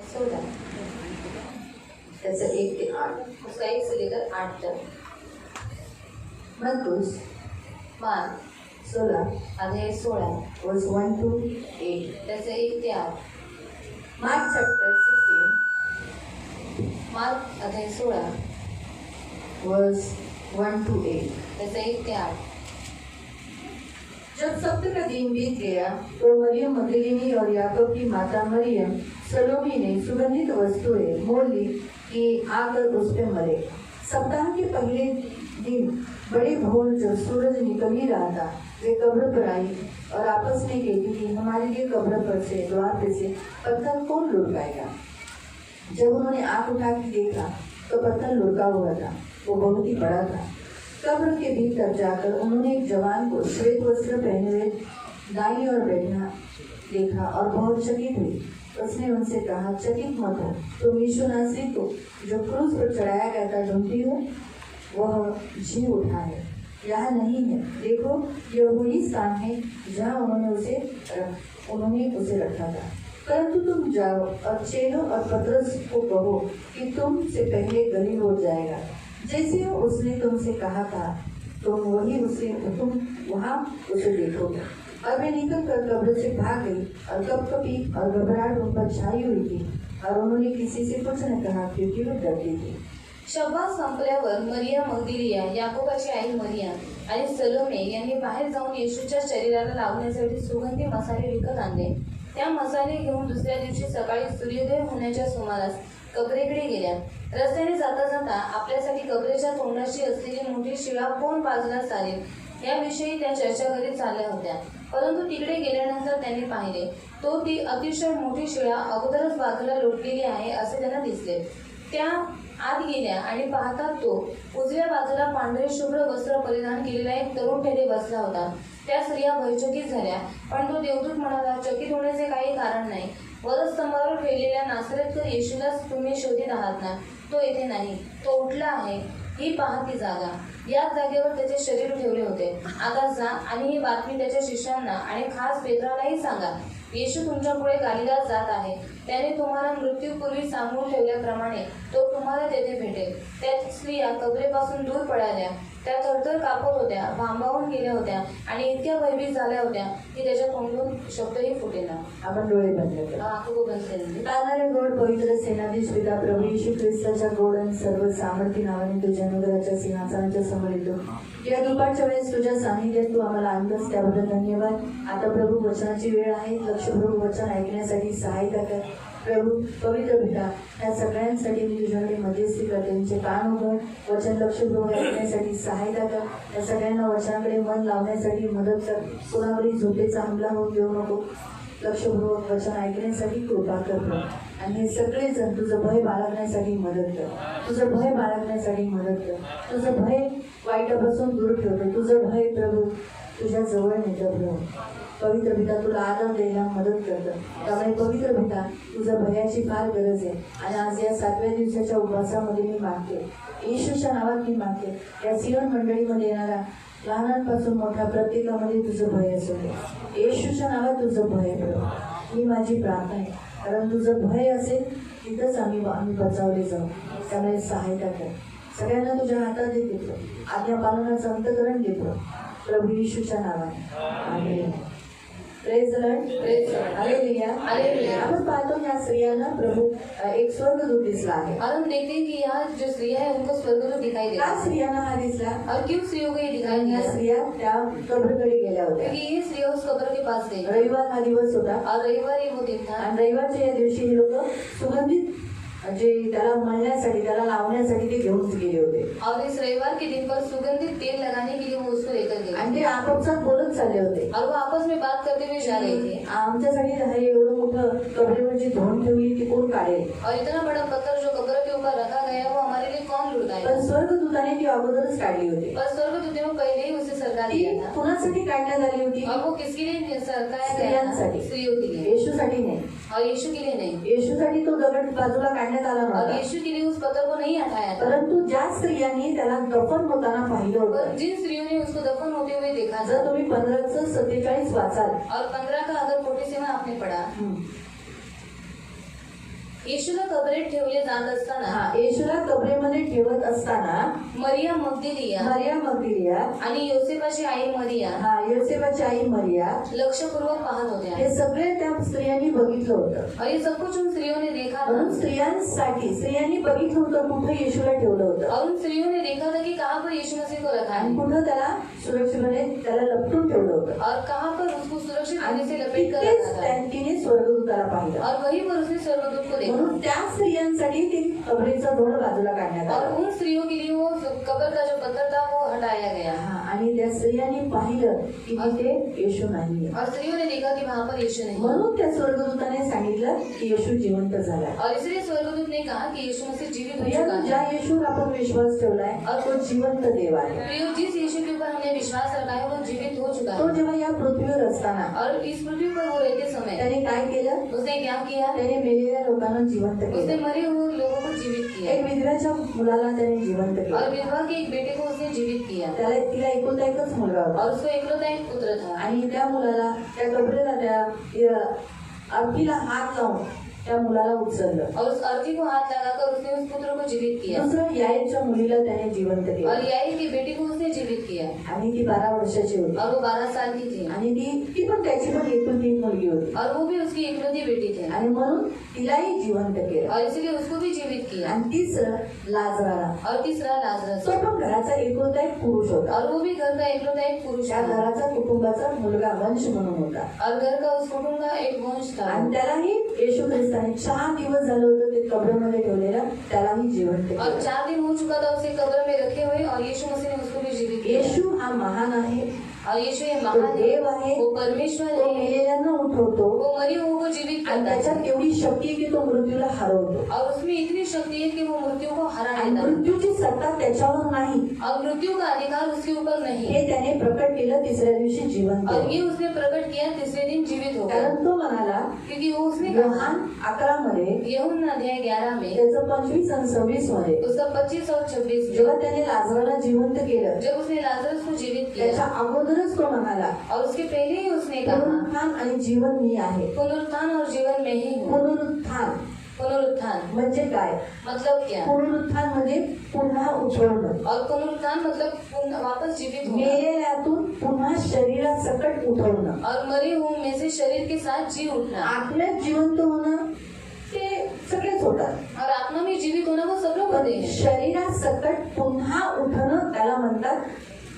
16 त्याचं 1 ते 8 उसका 1 से लेकर 8 तक। मरकुस मार्क 16 अध्याय 16 वर्स 1 to 8 त्याचं 1 ते 8। मार्क चैप्टर 16 मार्क अध्याय 16 वर्स 1 to 8 त्याचं 1 ते 8। जब सप्ताह का दिन बीत गया तो मरियम मगदलीनी और याकूब की माता मरियम सलोमी ने सुगंधित वस्तुएं मोल ली कि आकर उस पे मरे। सप्ताह के पहले दिन बड़ी भोर जब सूरज निकल ही रहा था वे कब्र पर आई और आपस में कहती थी, हमारे लिए कब्र पर से द्वार पे से पत्थर कौन लुढ़काएगा। जब उन्होंने आंख उठा के देखा तो पत्थर लुढ़का हुआ था, वो बहुत ही बड़ा था। कब्र के भीतर जाकर उन्होंने एक जवान को श्वेत वस्त्र पहने हुए दाईं ओर बैठा देखा और बहुत चकित हुई। उसने उनसे कहा, चकित मत हो, तुम यीशु नासरी को जो क्रूस पर चढ़ाया गया था ढूंढती हो, वह जी उठा है, यहाँ नहीं है। देखो, यह वही स्थान है जहाँ उन्होंने उसे रखा था। परंतु तुम जाओ और चेलों और पतरस को कहो कि तुम से पहले गलील हो जाएगा, जैसे उसने तुमसे कहा था तुम वहाँ उसे देखोगे। और वे निकल कर कब्र से भाग गई और कपकपी और घबराहट उन पर छाई हुई थी और उन्होंने किसी से कुछ न कहा क्योंकि वे डरती थी। शब्दात संपल्यावर मरिया मगदलिया, याकोबाची आई मरिया आणि सलोमे यांनी बाहेर जाऊन येशूच्या शरीराला लावण्यासाठी सुगंधी मसाले विकत आणले। त्या मसाले घेऊन दुसऱ्या दिवशी सकाळी सूर्योदय होण्याच्या सुमारास कबरेकडे गेल्या। रस्त्याने जाता जाता आपल्यासाठी कबरेच्या तोंडाशी असलेली मोठी शिळा कोण बाजूला सारेल याविषयी त्या चर्चा करीत चालल्या होत्या। परंतु तिकडे गेल्यानंतर त्यांनी पाहिले तो ती अतिशय मोठी शिळा अगोदरच बाजूला लोटलेली आहे असे त्यांना दिसले। त्या आत गेल्या आणि पाहतात तो उजव्या बाजूला पांढरे शुभ्र वस्त्र परिधान केलेला एक तरुण तेथे बसला होता। त्या स्त्रिया भयचकित झाल्या, पण तो देवदूत म्हणाला, चकित होण्याचे काही कारण नाही। वधस्तंभावर ठेवलेल्या नासरेतकर येशूलाच तुम्ही शोधित आहात ना, तो येथे नाही, तो उठला आहे। ही पहा ती जागा, याच जागेवर त्याचे शरीर ठेवले होते। आता जा आणि ही बातमी त्याच्या शिष्यांना आणि खास पेत्रालाही सांगा, येशू तुमच्या पुढे गालिलात जात आहे। त्याने तुम्हाला मृत्यूपूर्वी सांगून ठेवल्याप्रमाणे तो तुम्हाला तेथे भेटेल। त्या स्त्रिया कबरेपासून दूर पळाल्या, त्या थरथर कापत होत्या, भांबावून गेल्या होत्या आणि इतक्या भयभीत झाल्या होत्या की त्याच्या तोंडून शब्दही फुटेना। आपण डोळे बंद करू। आंखों बंद करेंगे। तारणारे गोड पवित्र सेनाधीश पिता प्रभू येशू ख्रिस्ताच्या गोड आणि सर्व सामर्थ्य नावाने तुझ्या अनुग्रहाच्या सिंहासनाच्या समोर येतो। या दुपारच्या वेळेस तुझ्या सानिध्यात तू आम्हाला आणतोस त्याबद्दल धन्यवाद। आता प्रभू वचनाची वेळ आहे, लक्ष प्रभू वचन ऐकण्यासाठी सहायता कर। प्रभू पवित्र पिता, या सगळ्यांसाठी मी तुझ्याकडे मध्यस्थी करते, त्यांचे कान उघड, वचन लक्षपूर्वक ऐकण्यासाठी सहायता कर। या सगळ्यांना वचनाकडे मन लावण्यासाठी मदत कर। कोणावरही झोपेचा हमला होऊन देऊ नको, लक्षपूर्वक वचन ऐकण्यासाठी कृपा कर। आणि हे सगळे जण तुझं भय बाळगण्यासाठी मदत कर, तुझं भय बाळगण्यासाठी मदत कर, तुझं भय वाईटापासून दूर ठेवतो, तुझं भय प्रभू तुझ्या जवळ नेतं प्रभू। पवित्र पिता, तुला आदर द्यायला मदत करतं, त्यामुळे पवित्र पिता तुझ्या भयाची फार गरज आहे। आणि आज या 7व्या दिवसाच्या उपवासामध्ये मी मागते, येशूच्या नावात मी मागते, या सियोन मंडळीमध्ये येणारा लहानांपासून मोठा प्रत्येकामध्ये तुझं भय असू दे। येशूच्या नावात तुझं भय प्रभू, ही माझी प्रार्थना आहे, कारण तुझं भय असेल तिथंच आम्ही बचावले जाऊ। त्यामुळे सहायता कर, सगळ्यांना तुझ्या हातात देतो, आज्ञा पालनाचं अंतकरण देतो प्रभू येशूच्या नावाने, amen. Praise the Lord, praise the Lord, hallelujah, hallelujah. आपण पाहतो या स्त्रियांना प्रभु एक स्वर्गदूत दिसला है। और हम देखते हैं कि यहाँ जो स्त्रियां हैं उनको स्वर्गदूत दिखाई दे का स्त्रियांना हा दिसला? और क्यों स्त्रियों को ये दिखाई या दिया? स्त्रिया त्या कब्रकडे गेल्या होत्या। क्योंकि ये स्त्रियां उस कब्र के पास गई रविवार हा दिवस होता और रविवार ही वो दिन था। आणि रविवारच्या या दिवशी हे लोक सुगंधित जे त्याला मळण्यासाठी त्याला लावण्यासाठी ते घेऊन गेले होते। और इस रविवार के दिन पर सुगंधित तेल लगाने के लिए वो उसको लेकर गए आणि ते आपापसात बोलत चालले होते और वो आपस में बात करते हुए जा रहे थे। आमच्यासाठी हे एवढं मोठं कबरेवरची धोंड ठेवली ती कोण काढेल, और इतना बड़ा पत्थर जो कब्र के ऊपर रखा गया वो हमारे लिए कौन लुढ़काएगा? पण स्वर्गदूताने ती अगोदरच काढली होती। पर स्वर्गदूत ने वो पहले ही उसे सरका ती दिया था। कुणासाठी काढण्यात आली होती? और वो किसके लिए सरकाया गया था? स्त्रियांसाठी, स्त्रियों के लिए, येशूसाठी नाही। और यीशु के लिए नहीं। येशूसाठी तो दगड बाजूला काढण्यात आला और नव्हता, यीशु के लिए उस पत्थर को नहीं हटाया था। परंतु ज्या स्त्रियांनी त्याला दफन होताना पाहिलं पर होतं, जिन स्त्रियों ने उसको दफन होते हुए देखा था, जर तुम्ही 15:47 वाचाल और 15 का अगर 47 आपने पढ़ा, येशूला कबरेत ठेवले जात असताना येशूला कबरेमध्ये ठेवत असताना मरिया मगदलिया मरिया मगदलिया आणि योसेफाची आई मरिया योसेफाची आई मरिया लक्षपूर्वक पाहत होत्या। हे सगळे त्या स्त्रियांनी बघितलं होतं। और ये सब कुछ उन स्त्रियों ने देखा था। म्हणून स्त्रियांनी बघितलं होतं कुठे येशूला ठेवलं होतं और उन स्त्रियों ने देखा था कि कहाँ पर यीशु मसीह को रखा है आणि कुठं त्याला सुरक्षितपणे त्याला लपटून ठेवलं होतं और कहाँ पर उसको सुरक्षित आणि ढंग से लपेट कर तिथेच रखा था तिने स्वर्गदूताला पाहिलं और वहीं पर उसने स्वर्गदूत को देखा। म्हणून त्या स्त्रियांसाठी ती कबरेचा धोड बाजूला काढण्यात और आला उन स्त्रियों के लिए वो कब्र का जो पत्थर था वो हटाया गया। आणि त्या स्त्रियांनी पाहिलं की तिथे येशू नाहीये और स्त्रियों ने देखा कि वहाँ पर यीशु नहीं। म्हणून त्या स्वर्गदूताने सांगितलं की येशू जिवंत झाला। और इसलिए स्वर्गदूत ने कहा कि यीशु मसीह जीवित हो प्रिय, चुका ज्या है। येशूवर आपण विश्वास ठेवलाय तो जिवंत देव आहे। प्रियो, जिस यीशु के ऊपर हमने विश्वास रखा है वो जीवित हो चुका तो है। जेव्हा या पृथ्वीवर असताना और इस पृथ्वी पर वो रहते समय त्याने काय केलं? उसने क्या किया? त्याने मेलेल्या लोकांना जिवंत उसने केलं। मरे हुए लोगों को जीवित किया एक विधवेच्या मुलाला त्याने जिवंत और केलं। विधवा के एक बेटे को उसने जीवित किया तिला एकुलता एकच मुलगा होता और उसको एकलौता एक पुत्र था। आणि त्या मुलाला त्या कबरेला त्या अर्थीला हात लावून त्या मुलाला उचललं। और उस अर्थी को हाथ लगाकर उसने उस पुत्र को जीवित किया दुसरं याईच्या मुलीला त्याने जिवंत और केलं याई की बेटी को उसने जीवित किया आणि ती 12 वर्षाची होती और वो 12 साल की थी आणि ती पण त्याची पण एकुलती एक मुलगी होती और वो भी उसकी एकलौती बेटी थी आणि म्हणून तिलाही जिवंत केलं। और इसलिए उसको भी जीवित किया। आणि तिसरं लाजराला, और तीसरा लाजरस, तो पण घराचा एकुलता एक पुरुष होता। और वो भी घर का एकलौता एक पुरुष त्या था घराचा कुटुंबाचा मुलगा वंश म्हणून होता और घर का उस कुटुंब का एक वंश था। आणि त्यालाही येशू ख्रिस्ताने 4 दिवस झालं होतं ते कब्रमध्ये ठेवलेलं त्यालाही जिवंत और केलं। 4 दिन हो चुका था उसे कब्र में रखे हुए और यीशु मसीह ने उसको भी जीवित किया। येशू हा महान आहे, और यीशु ये तो महान देव आहे, वो परमेश्वर तो है, मेलेल्यांना उठवतो वो मरी हुओं को जीवित आणि करता त्याच्यात है एवढी शक्ती आहे की तो मृत्यूला हरवतो और उसमें इतनी शक्ति है कि वो मृत्यु को हरा आणि देता है मृत्यूची सत्ता त्याच्यावर नाही और मृत्यु का अधिकार उसके ऊपर नहीं है। हे त्याने प्रकट केलं तिसऱ्या दिवशी जिवंत और केलं। ये उसने प्रकट किया तीसरे दिन जीवित हो गया कारण तो म्हणाला क्योंकि वो उसने कहा योहान 11 मध्ये यूहन्ना अध्याय 11 में त्याचं 25 आणि 26 मध्ये उसका 25 और 26 जेव्हा त्याने लाजराला जिवंत केलं जब उसने लाजरस को जीवित त्याच्या किया अगोदरच तो म्हणाला और उसके पहले ही उसने कहा पुनरुत्थान आणि जीवन मी आहे। पुनरुत्थान और जीवन में ही हूँ। पुनरुत्थान पुनरुत्थान म्हणजे काय? मतलब क्या? पुनरुत्थान म्हणजे पुन्हा उठवणं, और पुनरुत्थान मतलब वापस जीवित होना मेलेल्यातून पुन्हा शरीरासकट उठवणं, और मरे हुए में से शरीर के साथ जी उठना आत्म्यात जिवंत होणं ते सगळेच होतात और आत्मा में जीवित होना वो सब लोग होते पण हैं। शरीरासकट पुन्हा उठणं त्याला म्हणतात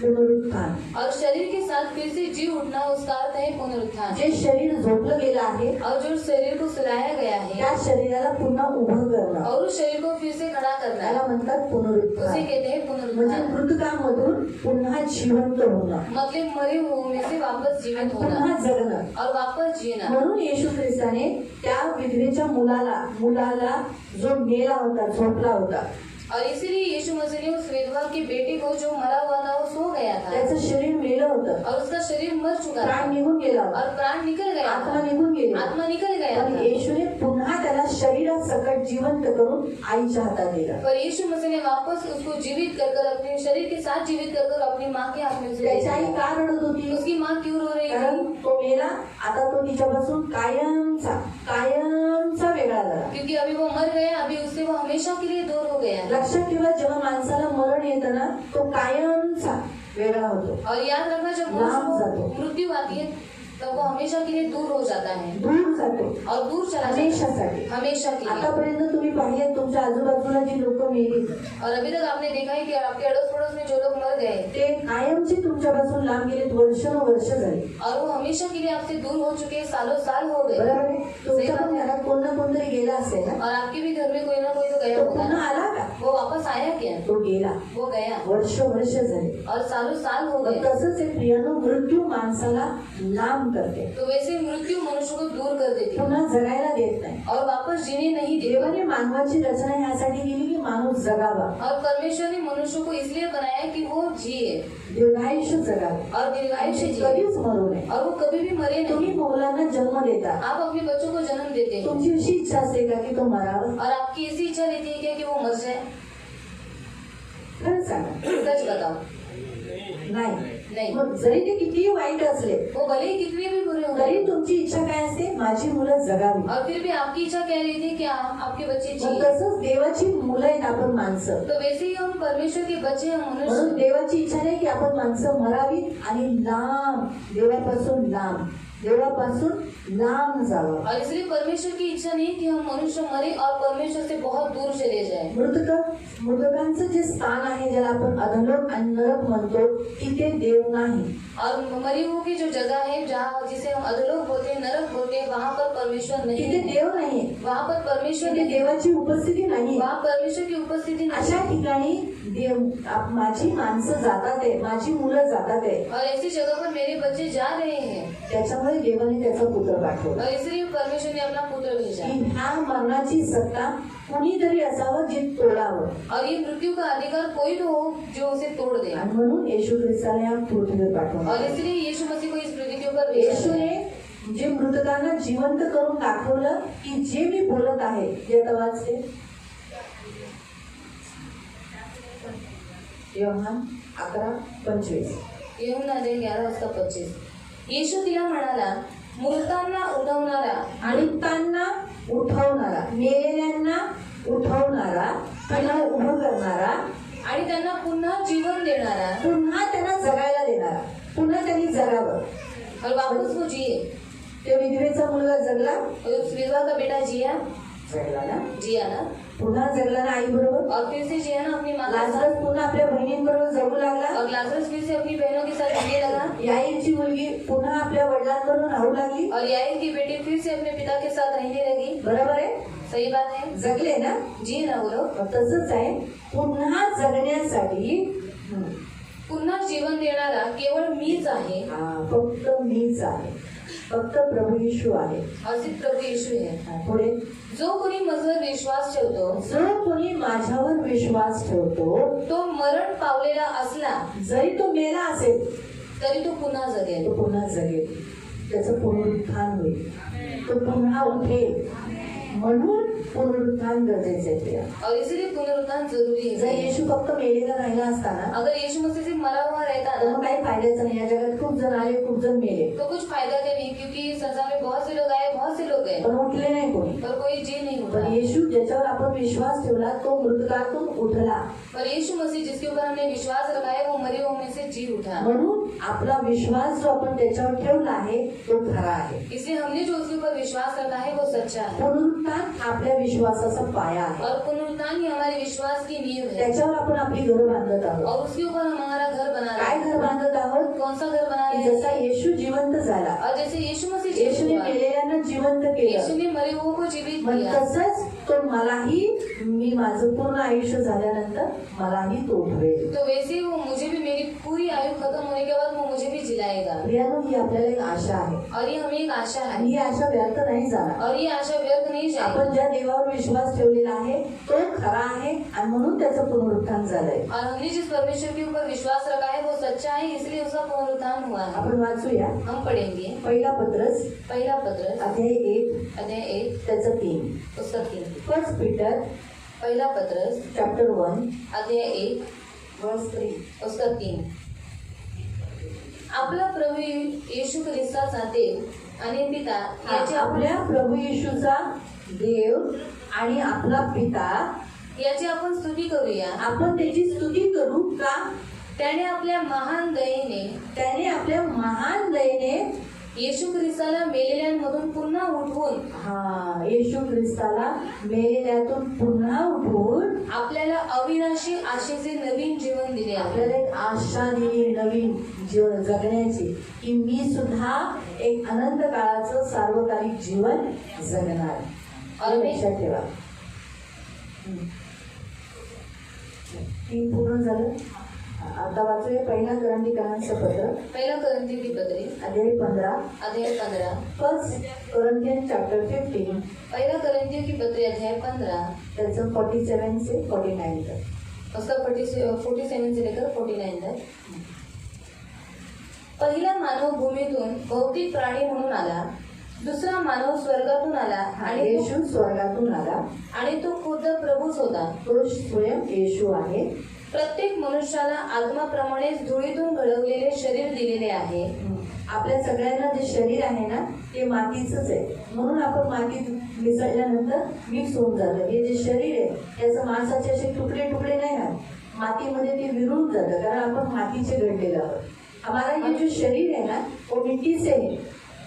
पुनरुत्थान। और शरीर के साथ फिर से जी उठना उसका अर्थ है पुनरुत्थान। जे शरीर झोपलं गेलं आहे और जो शरीर को सुलाया गया है त्या शरीराला पुन्हा उभं करणं और उस शरीर को फिर से खड़ा करना त्याला म्हणतात उसे पुनरुत्थान। कहते हैं म्हणजे पुनरुत्थान। मृतकामधून पुन्हा जिवंत होणं, मतलब मरे हुए में से वापस जीवित होना पुन्हा जगणं। और वापस जीना। म्हणून येशू ख्रिस्ताने त्या विधवेच्या मुलाला जो मेला होता, झोपला होता, और इसीलिए यीशु मसीह ने उस विधवा के बेटे को जो मरा हुआ था वो सो गया था त्याचं शरीर मेलं होतं, और उसका शरीर मर चुका था प्राण निघून गेला होता, और प्राण निकल गया आत्मा था, निघून गेली, आत्मा निकल गया पण था। येशूने पुन्हा त्याला शरीरासकट जिवंत करून आईच्या हातात दिलं। पर यीशु मसीह ने वापस उसको जीवित कर अपने शरीर के साथ जीवित कर अपनी माँ के हाथ में उसे दे त्याची आई दिया। का रडत होती? उसकी माँ क्यों रो रही कारण थी? तो मेला, आता तो तिच्यापासून कायमचा वेगळा झाला। क्योंकि अभी वो मर गया, अभी उससे वो हमेशा के लिए दूर हो गया। लक्षात ठेवा, जेव्हा माणसाला मरण येतं ना तो कायमचा वेगळा होतो, और याद रखना जब लांब मनुष्य जातो, को मृत्यू आती है तब वो हमेशा के लिए दूर हो जाता है दूर जातो और दूर चला जाता है हमेशासाठी। हमेशा के लिए। आतापर्यंत तुम्ही पाहिले तुमच्या आजूबाजूला जी लोक मेली और अभी तक आपने देखा है कि आपके अड़ोस पड़ोस में जो लोग मर गए ते कायमची तुमच्यापासून लांब गेलेत, वर्ष झाली, और वो हमेशा के लिए आपसे दूर हो चुके हैं, सालों साल हो गए। बरोबर आहे? तुमच्या पण घरात कोण ना कोणतरी गेला असेल ना, और आपके भी घर में कोई ना कोई तो गया तो होगा पुन्हा ना। आला का? वो वापस आया क्या? तो गेला, वो गया वर्ष झाली। और सालों साल हो पण गए। तसंच आहे प्रियानो, मृत्यू माणसाला लांब करते, तो वैसे मृत्यू मनुष्य को दूर कर देती है पुन्हा जगायला देत नाही। और वापस जीने नहीं देती। देवाने मानवाची रचना यासाठी केली की माणूस जगावा, और परमेश्वर ने मनुष्य को इसलिए बनाया कि वो जिए दीर्घायुष्य जगावे और दीर्घायुष्य आणि जिए कधीच मरू नये। और वो कभी भी मरे तुम्ही नहीं। मुलांना जन्म देता, आप अपने बच्चों को जन्म देते हैं तुमची अशी इच्छा असते का की तो मरावा? और आपकी ऐसी इच्छा रहती है क्या कि वो मर जाए? खरं सांगा, सच बताओ। नाही। नहीं। मग जरी ते कितीही वाईट असले वो भले ही कितने भी बुरे हो तरी तुमची इच्छा काय असते, माझी मुलं जगावी. और फिर भी आपकी इच्छा कह रही थी कि आपके बच्चे मग जिए। तसंच देवाची मुलं आहेत आपण माणसं. तो वैसे ही हम परमेश्वर के बच्चे हैं, म्हणून मनुष्य। देवाची इच्छा नाही की आपण माणसं मरावी आणि लांब देवापासून लांब जावं. और इसलिए परमेश्वर की इच्छा नहीं कि हम मनुष्य मरे और परमेश्वर से बहुत दूर चले जाए। मृतकांचं जे स्थान आहे ज्याला आपण अधलोक आणि नरक म्हणतो तिथे देव नाही. और मरे हुओं की जो जगह है जहाँ जिसे हम अधलोक बोलते हैं, नरक बोलते हैं, वहाँ पर परमेश्वर नहीं तिथे है। देव नाहीये, वहाँ पर परमेश्वर तिथे नहीं है। देवाची उपस्थिती नाही. वहाँ परमेश्वर की उपस्थिति नहीं अशा है। ठिकाणी माझी माणसं जातात आहे, माझी मुलं जातात आहे. और ऐसी जगह पर मेरे बच्चे जा रहे हैं, त्याच्यामुळे देवाने त्याचा पुत्र पाठवला और इसलिए परमेश्वर ने अपना पुत्र भेजा। की ह्या मरणाची सत्ता कुणीतरी असावं जे तोडावं. और ये मृत्यू का अधिकार कोई तो हो जो उसे तोड़ दे। आणि म्हणून येशू ख्रिस्ताने या पृथ्वीवर पाठवलं. और इसलिए यीशु मसीह को इस पृथ्वी के ऊपर भेजा गया। येशूने जे मृतकांना जिवंत करून दाखवलं की जे मी बोलत आहे जे आता वाचते योहान 11:25. यूहन्ना 11:25. येशू तिला म्हणाला, मृतांना उठवणारा आणि त्यांना उठवणारा, मेलेल्यांना उठवणारा, त्यांना उभं करणारा, आणि त्यांना पुन्हा जीवन देणारा, पुन्हा त्यांना जगायला देणारा, पुन्हा त्यांनी जगावं. और वापस वो जिए। ते विधवेचा मुलगा जगला, और उस विधवा का बेटा जिया ना, ना, पुन्हा जगला ना आई बरोबर. और फिर से जिया ना अपनी माँ के लाजरस साथ। पुन्हा आपल्या बहिणींबरोबर जगू लागला. और लाजरस फिर से अपनी बहनों के साथ रहने लगा। याईरची मुलगी पुन्हा आपल्या वडिलांबरोबर राहू लागली. और याईर की बेटी फिर से अपने पिता के साथ रहने लगी। बरोबर आहे, सही बात है, जगले ना. जी ना बोलो। तसंच आहे, पुन्हा जगण्यासाठी पुन्हा जीवन देणारा केवळ मीच आहे, फक्त मीच आहे, फक्त प्रभू येशू आहे. और सिर्फ प्रभू येशू है। पुढे, जो कोणी माझवर विश्वास ठेवतो जो कोणी माझ्यावर विश्वास ठेवतो तो मरण पावलेला असला जरी तो मेला असेल तरी तो पुन्हा जगेल। तो पुन्हा जगेल, त्याचं पुनरुत्थान होईल, तो पुन्हा उठेल. म्हणून पुनरुत्थान गरजेचे आहे. और इसलिए पुनरुत्थान जरूरी जर है। येशू फक्त मेलेला राहिला असताना अगर यीशु मसीह से मरा हुआ रहता तर ना मग काही फायद्याचं नाही. या जगात खूप जण आले, खूप जण मेले, तो कुछ फायदा का नहीं, क्योंकि संसार में बहुत से लोग आए, बहुत से लोग गए, पण उठले नाही कोणी. पर कोई जी नहीं पण उठा। येशू ज्याच्यावर आपण विश्वास ठेवला तो मृतकातून उठला. पर यीशु मसीह जिसके ऊपर हमने विश्वास रखा है वो मरे हुओं में से जी उठा। म्हणून आपला विश्वास जो आपण त्याच्यावर ठेवला आहे तो खरा आहे. इसलिए हमने जो उसके ऊपर विश्वास रखा है वो सच्चा है। पुनरुत्थान आपल्या विश्वासाचा पाया आहे. और पुनरुत्थान ही हमारे विश्वास की नींव है। त्याच्यावर आपण आपली घर बांधत आहोत. और उसके ऊपर हम हमारा घर बना रहे काय हैं। घर बांधत आहोत? कौन सा घर बना रहे की जसा हैं? येशू जिवंत झाला, और जैसे यीशु मसीह जीवित येशूने हुआ, मेलेल्यांना जिवंत यीशु केलं, ने मरे हुओं को जीवित मग किया, तसंच तो मलाही, मी माझं पूर्ण आयुष्य झाल्यानंतर मलाही तो उठवेल. तो वैसे ही वो मुझे भी, मेरी पूरी आयु खत्म होने के बाद वो मुझे भी जिलाएगा। प्रियानो, ही आपल्याला एक आशा आहे और ये हमें एक आशा है, आणि ही आशा व्यर्थ नाही जाणार. और ये आशा व्यर्थ नहीं आपण जाएगी। ज्या देवावर विश्वास ठेवलेला आहे तो खरा आहे आणि म्हणून त्याचं पुनरुत्थान झालंय. और हमने जिस परमेश्वर के ऊपर विश्वास रखा है वो सच्चा है, इसलिए उसका पुनरुत्थान हुआ है। आपण वाचूया हम पढ़ेंगे पहिला पत्रस पहला पत्र अध्याय 1 अध्याय 1 त्याचं 3. उसका 3। फर्स्ट पीटर पहला पत्र चॅप्टर 1 अध्याय 1 वर्स 3. उसका 3। आपला प्रभू येशू ख्रिस्ताचा देव आणि पिता याची आपल्या प्रभू येशूचा देव आणि आपला पिता याची आपण स्तुती करूया। आपण त्याची स्तुती करू का? त्याने आपल्या महान दयेने त्याने आपल्या महान दयेने येशू ख्रिस्ताला मेलेल्यांमधून पुन्हा उठवून येशू ख्रिस्ताला मेलेल्यातून पुन्हा उठवून आपल्याला अविनाशी आशेचे नवीन जीवन दिले आहे। आपल्याला एक आशा दिली नवीन जीवन जगण्याची, की मी सुद्धा एक अनंत काळाचं सार्वकालिक जीवन जगणार. लक्षात ठेवा. 3 पूर्ण झालं. आता वाचूया पहिला करंथीकरांचं पत्र पहिला करंथी की पत्री अध्याय 15. अध्याय 15 फर्स्ट करंथियन चॅप्टर 15 पहिला करंथी की पत्री अध्याय 15 त्याचं 47 से 49 तक. उसका 47 से लेकर 49 तक। पहिला मानव भूमीतून भौतिक प्राणी म्हणून आला, दुसरा मानव स्वर्गातून आला आणि येशू स्वर्गातून आला, तो खुद्द प्रभूच होता। तो स्वयं येशू आहे. प्रत्येक मनुष्याला आत्माप्रमाणेच धुळीतून घडवलेले शरीर दिलेले आहे. आपल्या सगळ्यांना जे शरीर आहे ना ते मातीचंच आहे, म्हणून आपण मातीत मिसळल्यानंतर मिक्स होऊन जातं. हे जे शरीर आहे त्याचं मांसाचे असे तुकडे तुकडे नाही राहत, मातीमध्ये ते विरून जातं, कारण आपण मातीचे घडलेलं आहोत. हमारा ये जो शरीर है ना वो मिट्टी से है,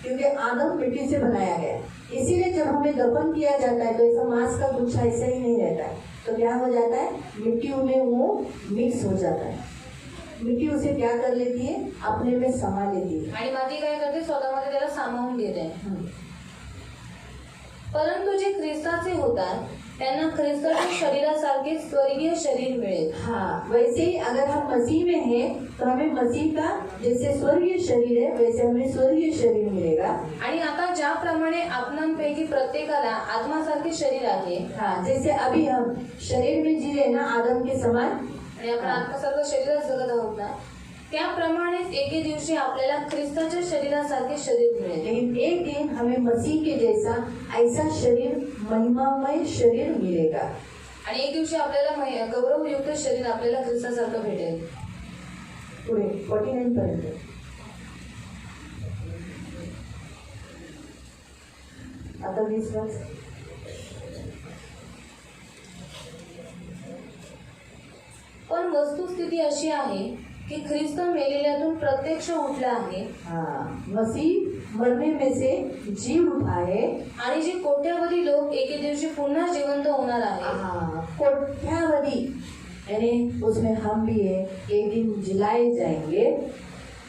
क्योंकि आदम मिट्टी से बनाया गया है. इसीलिए जब हमें दफन किया जाता है तो ऐसा मांस का गुच्छा ऐसा ही नहीं रहता है, तो क्या हो जाता है, मिट्टी में वो मिक्स हो जाता है. मिट्टी उसे क्या कर लेती है, अपने में समा लेती है. आणि माती काय करते, स्वतःमध्ये त्याला सामावून घेते. परंतु जे ख्रिस्ताचे होतात त्यांना ख्रिस्ताच्या शरीरासारखे स्वर्गीय शरीर मिळेल. हाँ, वैसे ही अगर हम मसीह में हैं तो हमें मसीह का जैसे स्वर्गीय शरीर है वैसे हमें स्वर्गीय शरीर मिलेगा. आणि आता ज्याप्रमाणे आपणांपैकी प्रत्येकाला आत्मासारखे शरीर आहे, हाँ, जैसे अभी हम शरीर में जी रहे ना आदम के समान, आणि आपण आत्मासारखं शरीर जगत आहोत ना, त्याप्रमाणेच एके दिवशी आपल्याला ख्रिस्ताच्या शरीरासारखे शरीर मिळेल. लेकिन एक दिन हमें मसीह के जैसा ऐसा शरीर, महिमामय शरीर मिलेगा. आणि एक दिवशी आपल्याला गौरवयुक्त शरीर आपल्याला ख्रिस्तासारखं भेटेल. पुढे 49 पर्यंत. आता 20 वर्ष. पण वस्तुस्थिती अशी आहे की ख्रिस्त मेलेल्यातून प्रत्यक्ष उठला आहे. हाँ, मसीह मरने में से जी उठा है. आणि जे कोट्यावधी लोक एके दिवशी पुन्हा जिवंत होणार आहे. हाँ, कोट्यावधी यानी उसमें हम भी है, एक दिन जिलाए जाएंगे.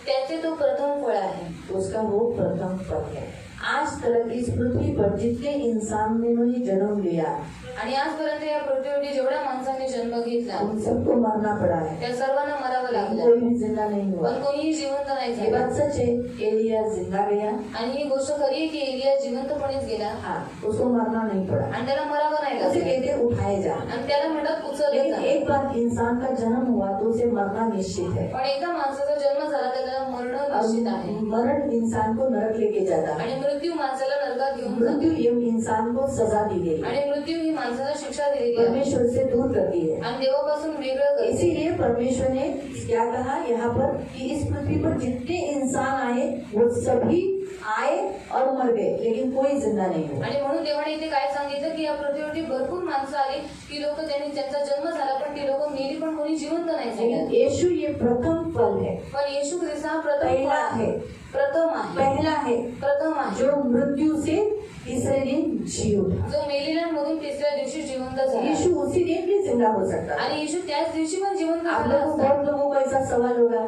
त्याचे तो प्रथम फळ आहे. उसका वो प्रथम फल है. आज तक इस पृथ्वी पर जितने इंसान ने जन्म लिया, आणि आजपर्यंत या पृथ्वीवरती जेवढ्या माणसांनी जन्म घेतला उन सबको मरना पड़ा है. त्या सर्वांना मरावं लागलं, कोई भी जिंदा नहीं हुआ. पण कोणीही जिवंत नाही ये झाला. बात सच है, एलिया जिंदा गया. आणि ही गोष्ट खरी आहे की एलिया जिवंतपणेच गेला. हाँ, उसको मरना नहीं पड़ा. आणि त्याला मरावं नाही उसे लागलं. कहते उठाए जा. आणि त्याला म्हणतात उचललं लेकिन जा. एक बार इंसान का जन्म हुआ तो उसे मरना निश्चित है. पण एकदा माणसाचा जन्म झाला तर त्याला मरण निश्चित आहे. मरण इंसान को नरक लेके जाता है. आणि मृत्यू माणसाला नरकात घेऊन जातो. मृत्यु ये इंसान को सजा दी गई है, आणि मृत्यू ही माणसाला शिक्षा दिलेली आहे परमेश्वर से दूर करती है. आणि देवापासून वेगळं करते. इसीलिए परमेश्वर ने क्या कहा यहाँ पर कि इस पृथ्वी पर जितने इंसान आए वो सभी आए और मर गए, लेकिन कोई जिंदा नहीं हुआ. आणि म्हणून देवाने इथे काय सांगितलं की या पृथ्वीवरती भरपूर माणसं आली, ती लोक त्यांचा जन्म झाला पण ती लोक मेली पण कोणी जिवंत नाही लेकिन झाले. यीशु ये प्रथम फल है, पण येशू ख्रिस्त हा प्रथम पहला है, प्रथम आहे. पहला है प्रथम आहे जो मृत्यु से तीसरे दिन जी उठा. जो मेलेल्यांमधून तिसऱ्या दिवशी जिवंत झाला. यीशु उसी दिन भी जिंदा हो सकता है. आणि येशू त्याच दिवशी पण जिवंत आप झाला लोगों असता. बहुत लोगों को ऐसा सवाल होगा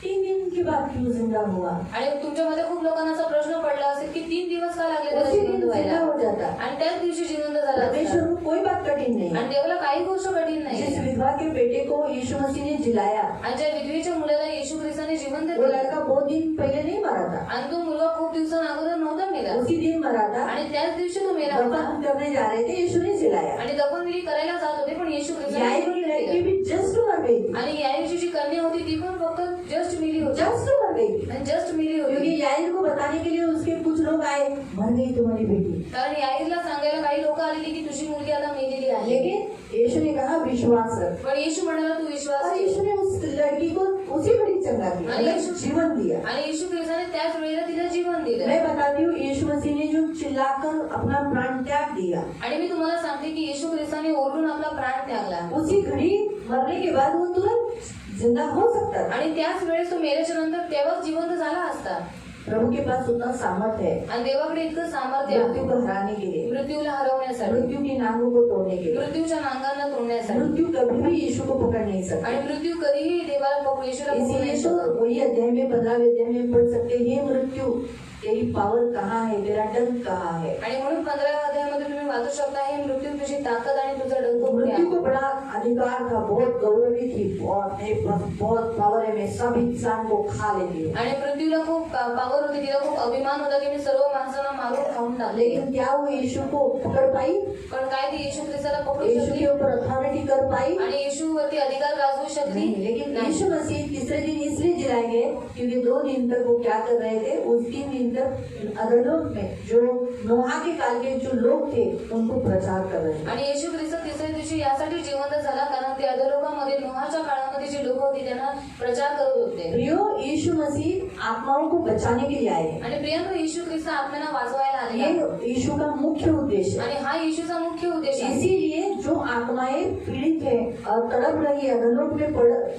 3 दिन के बाद क्यों जिंदा हुआ. आणि तुमच्यामध्ये खूप लोकांना असा प्रश्न पडला असेल की 3 दिवस का लागले त्याला उसी जिवंत दिन व्हायला. जिंदा हो जाता. आणि त्याच दिवशी जिवंत झाला परमेश्वर असता. को कोई बात कठिन नहीं. आणि देवाला काही गोष्ट कठीण नाही. जिस विधवा के बेटे को यीशु मसीह ने जिलाया, आणि ज्या विधवेच्या मुलाला येशू ख्रिस्ताने जिवंत वो केलं लड़का बहुत दिन पहले नहीं मरा था, आणि तो मुलगा खूप दिवसां अगोदर नव्हता मेला उसी दिन मरा था. आणि त्याच दिवशी तो मेला होता. दफन करने जा रहे थे, यीशु ने जिलाया. आणि दफनविधी करायला जात होते पण येशू ख्रिस्ताने याई की जिवंत लड़की केलं. भी जस्ट मर गई थी, आणि याईची जी कन्या होती ती पण फक्त जस्ट मिली होती. जस्ट मर गई थी. आणि जस्ट मिली क्योंकि होती. याई को बताने के लिए उसके कुछ लोग आए, मर गई तुम्हारी बेटी. कारण याईला सांगायला काही लोक आलेली की तुझी मुलगी आता मेलेली आहे. लेकिन यीशु ने कहा विश्वास रख. पण येशू म्हणाला तू विश्वास और ठेव. यीशु ने उस लड़की को उसी घड़ी चंगा किया, अरे मतलब जीवन दिया. आणि येशू ख्रिस्ताने त्याच वेळेला तिला जीवन दिलं. मैं बताती हूँ यीशु मसीह ने जो चिल्लाकर अपना प्राण त्याग दिया, आणि मी तुम्हाला सांगते की येशू ख्रिस्ताने ओरडून आपला प्राण त्यागला. उसी घड़ी मरने के बाद वो तुरंत जिंदा हो सकता था. आणि त्याच वेळेस तो मेल्याच्या नंतर तेव्हाच जिवंत झाला असता. प्रभु के पास उतना सामर्थ्य है आणि देवाकडे इतकं सामर्थ्य मृत्यू आहे को हराने के लिए, मृत्यूला हरवण्यासाठी, मृत्यू की नांगों को तोड़ने के लिए. मृत्यूच्या नांगांना तोडण्यासाठी. मृत्यू कभी भी यीशु को पकड़ नहीं सकता. आणि मृत्यू कधीही देवाला पकडू येशूला पकडू नाही इसीलिए तो शकत. वही अध्याय में 15वें अध्याय में पढ़ सकते हैं, हे मृत्यू तेरी पावर कहाँ है, तेरा डंक कहाँ है. आणि म्हणून 15व्या अध्यायामध्ये तुम्ही वाचू शकता हे मृत्यू तुझी ताकद आणि तुझा डंक कुठे मृत्यू आहे. को बड़ा अधिकार था, बहुत गौरवी थी, बहुत मेरे पास बहुत पावर है, मैं सब इंसान को खा लेती हूँ. आणि मृत्यूला खूप पावर होती, तिला खूप अभिमान होता की मी सर्व माणसांना मारून खाऊन टाकले. लेकिन क्या वो यीशु को पकड़ पाई, पण काय ती येशू ख्रिस्ताला पकडू यीशु शकली के ऊपर अथॉरिटी कर पाई. आणि येशूवरती अधिकार गाजवू शकली नहीं. लेकिन नाही. यीशु मसीह तीसरे दिन इसलिए जिलाए गए क्योंकि 2 दिन तक वो क्या कर रहे थे, उस 3 दिन भीतर अधोलोक में जो नोहा के काल के जो लोग थे उनको प्रचार कर रहे हैं। आणि येशू ख्रिस्त तिसऱ्या दिवशी यासाठी जिवंत झाला कारण ते अधोलोकामध्ये नोहाच्या काळामध्ये जी लोक होती त्यांना प्रचार करत होते। प्रियो, यीशु मसीह आत्माओं को बचाने के लिए आए हैं। आणि प्रियांनो, येशू ख्रिस्त आत्म्यांना वाचवायला आले आहे ये यीशु का मुख्य उद्देश्य है। आणि हा येशूचा मुख्य उद्देश आहे। इसीलिए जो आत्माएं पीड़ित है और तड़प रही है, अधोलोक में